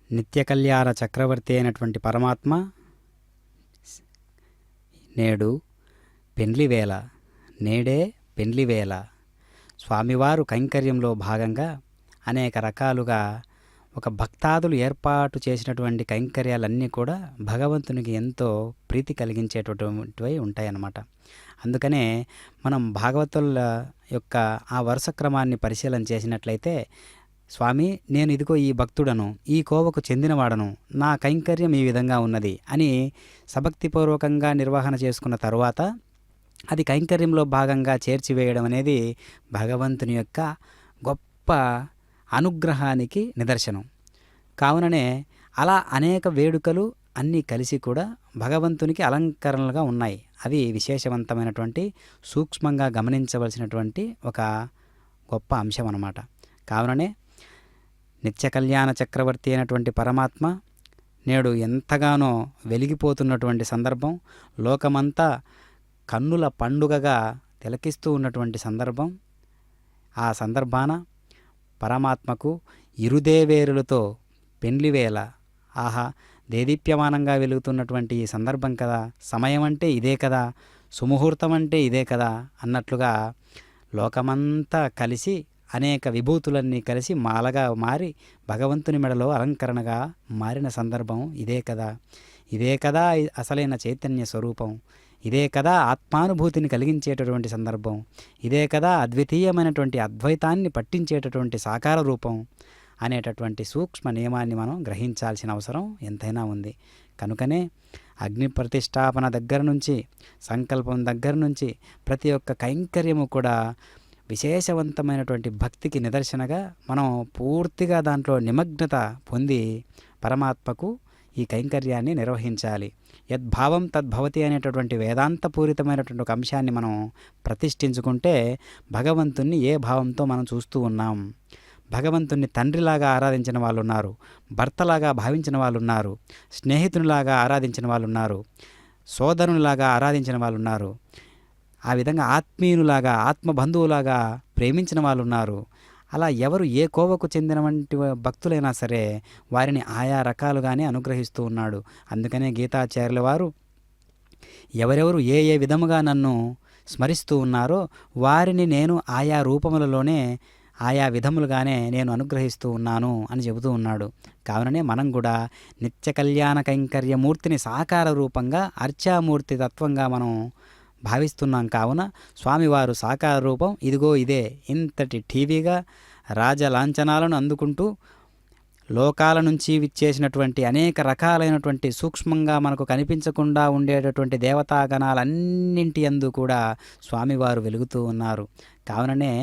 నిత్య కళ్యాణ చక్రవర్తి అయినటువంటి పరమాత్మ నేడు పెండ్లివేళ, నేడే పెండ్లివేళ. స్వామివారు కైంకర్యంలో భాగంగా అనేక రకాలుగా ఒక భక్తాదులు ఏర్పాటు చేసినటువంటి కైంకర్యాలన్నీ కూడా భగవంతునికి ఎంతో ప్రీతి కలిగించేటటువంటివి ఉంటాయన్నమాట. అందుకనే మనం భాగవతుల యొక్క ఆ వరుస క్రమాన్ని పరిశీలన చేసినట్లయితే, స్వామి నేను ఇదిగో ఈ భక్తుడను, ఈ కోవకు చెందినవాడను, నా కైంకర్యం ఈ విధంగా ఉన్నది అని సభక్తిపూర్వకంగా నిర్వహణ చేసుకున్న తరువాత అది కైంకర్యంలో భాగంగా చేర్చివేయడం అనేది భగవంతుని యొక్క గొప్ప అనుగ్రహానికి నిదర్శనం. కావుననే అలా అనేక వేడుకలు అన్నీ కలిసి కూడా భగవంతునికి అలంకరణలుగా ఉన్నాయి. అవి విశేషవంతమైనటువంటి సూక్ష్మంగా గమనించవలసినటువంటి ఒక గొప్ప అంశం అన్నమాట. కావుననే నిత్య కళ్యాణ చక్రవర్తి అయినటువంటి పరమాత్మ నేడు ఎంతగానో వెలిగిపోతున్నటువంటి సందర్భం, లోకమంతా కన్నుల పండుగగా తిలకిస్తూ ఉన్నటువంటి సందర్భం. ఆ సందర్భాన పరమాత్మకు ఇరుదేవేరులతో పెండ్లివేళ, ఆహా దేదీప్యమానంగా వెలుగుతున్నటువంటి ఈ సందర్భం కదా, సమయం అంటే ఇదే కదా, సుముహూర్తం అంటే ఇదే కదా అన్నట్లుగా లోకమంతా కలిసి అనేక విభూతులన్నీ కలిసి మాలగా మారి భగవంతుని మెడలో అలంకరణగా మారిన సందర్భం ఇదే కదా. ఇదే కదా అసలైన చైతన్య స్వరూపం. ఇదే కదా ఆత్మానుభూతిని కలిగించేటటువంటి సందర్భం. ఇదే కదా అద్వితీయమైనటువంటి అద్వైతాన్ని పట్టించేటటువంటి సాకార రూపం అనేటటువంటి సూక్ష్మ నియమాన్ని మనం గ్రహించాల్సిన అవసరం ఎంతైనా ఉంది. కనుకనే అగ్ని ప్రతిష్టాపన దగ్గర నుంచి, సంకల్పం దగ్గర నుంచి ప్రతి ఒక్క కైంకర్యము కూడా విశేషవంతమైనటువంటి భక్తికి నిదర్శనగా మనం పూర్తిగా దాంట్లో నిమగ్నత పొంది పరమాత్మకు ఈ కైంకర్యాన్ని నిర్వహించాలి. యద్భావం తద్భవతి అనేటటువంటి వేదాంతపూరితమైనటువంటి ఒక అంశాన్ని మనం ప్రతిష్ఠించుకుంటే భగవంతుణ్ణి ఏ భావంతో మనం చూస్తూ ఉన్నాం. భగవంతుణ్ణి తండ్రిలాగా ఆరాధించిన వాళ్ళు ఉన్నారు, భర్తలాగా భావించిన వాళ్ళు ఉన్నారు, స్నేహితునిలాగా ఆరాధించిన వాళ్ళు ఉన్నారు, సోదరునిలాగా ఆరాధించిన వాళ్ళు ఉన్నారు, ఆ విధంగా ఆత్మీయునిలాగా ఆత్మబంధువులాగా ప్రేమించిన వాళ్ళు ఉన్నారు. అలా ఎవరు ఏ కోవకు చెందిన వంటి భక్తులైనా సరే వారిని ఆయా రకాలుగానే అనుగ్రహిస్తూ ఉన్నాడు. అందుకనే గీతాచార్యుల వారు ఎవరెవరు ఏ ఏ విధముగా నన్ను స్మరిస్తూ ఉన్నారో వారిని నేను ఆయా రూపములలోనే ఆయా విధములుగానే నేను అనుగ్రహిస్తూ ఉన్నాను అని చెబుతూ ఉన్నాడు. కావుననే మనం కూడా నిత్య కళ్యాణ కైంకర్యమూర్తిని సాకార రూపంగా అర్చామూర్తి తత్వంగా మనం భావిస్తున్నాం. కావున స్వామివారు సాకార రూపం ఇదిగో ఇదే ఇంతటి టీవీగా రాజలాంఛనాలను అందుకుంటూ లోకాల నుంచి విచ్చేసినటువంటి అనేక రకాలైనటువంటి సూక్ష్మంగా మనకు కనిపించకుండా ఉండేటటువంటి దేవతాగణాలన్నింటి యందు కూడా స్వామివారు వెలుగుతూ ఉన్నారు. కావుననే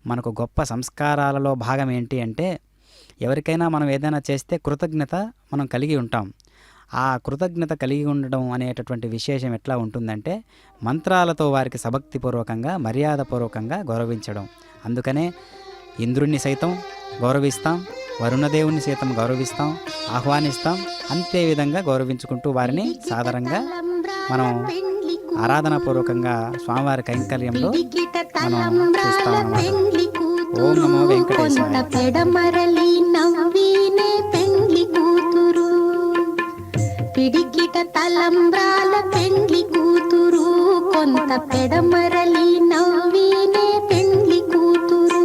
మనకు గొప్ప సంస్కారాలలో భాగం ఏంటి అంటే ఎవరికైనా మనం ఏదైనా చేస్తే కృతజ్ఞత మనం కలిగి ఉంటాం. ఆ కృతజ్ఞత కలిగి ఉండడం అనేటటువంటి విశేషం ఎట్లా ఉంటుందంటే మంత్రాలతో వారికి సభక్తిపూర్వకంగా మర్యాదపూర్వకంగా గౌరవించడం. అందుకనే ఇంద్రుణ్ణి సైతం గౌరవిస్తాం, వరుణదేవుని సైతం గౌరవిస్తాం, ఆహ్వానిస్తాం. అంతే విధంగా గౌరవించుకుంటూ వారిని సాధారణంగా మనం ఆరాధనాపూర్వకంగా స్వామివారి కైంకర్యంలో మనం చూస్తామన్నమాట. ఓం నమో వెంకటేశాయ. పెడమరలి నవ్వినే పెండ్లి కూతురు, పిడికిట తలంబ్రాల పెండ్లి కూతురు, కొంత పెడమరలి నవ్వినే పెండ్లి కూతురు.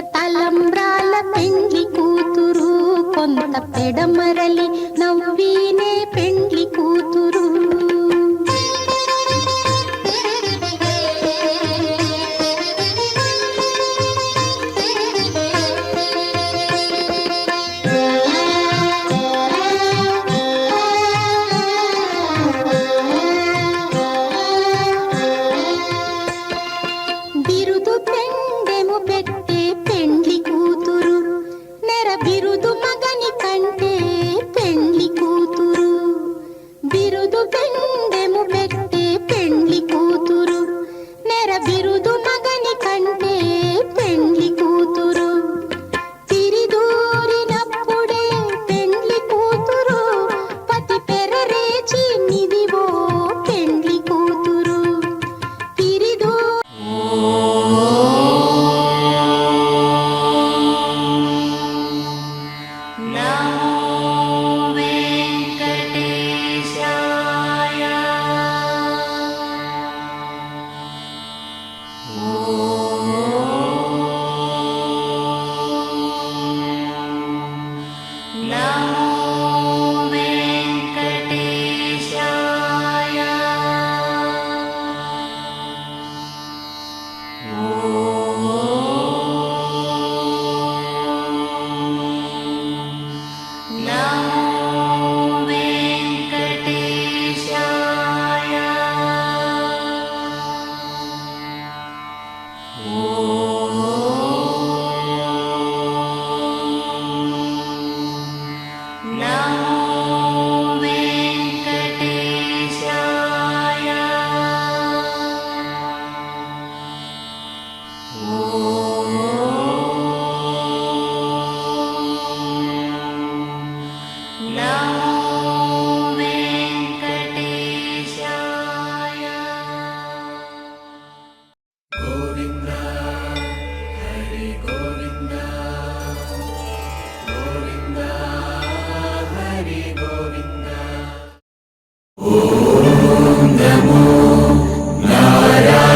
తలంబ్రాల పెండ్లి కూతురు, కొంత పెడమరలి నవ్వినే పెండ్లి కూతురు. బిరుదు పెండెము పెట్టే పెండ్లి కూతురు, నెర బిరుదు మగని కంటే పెండ్లి కూతురు. బిరుదు పెండెము పెట్టే పెండ్లి కూతురు, నెర బిరుదు మగని కంటే పెండ్లి కూతురు. తిరిదూరినప్పుడే పెండ్లి కూతురు, పతి పెరరేచి నిదివో పెండ్లి కూతురు. తిరిదూ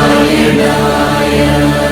నారాయణాయ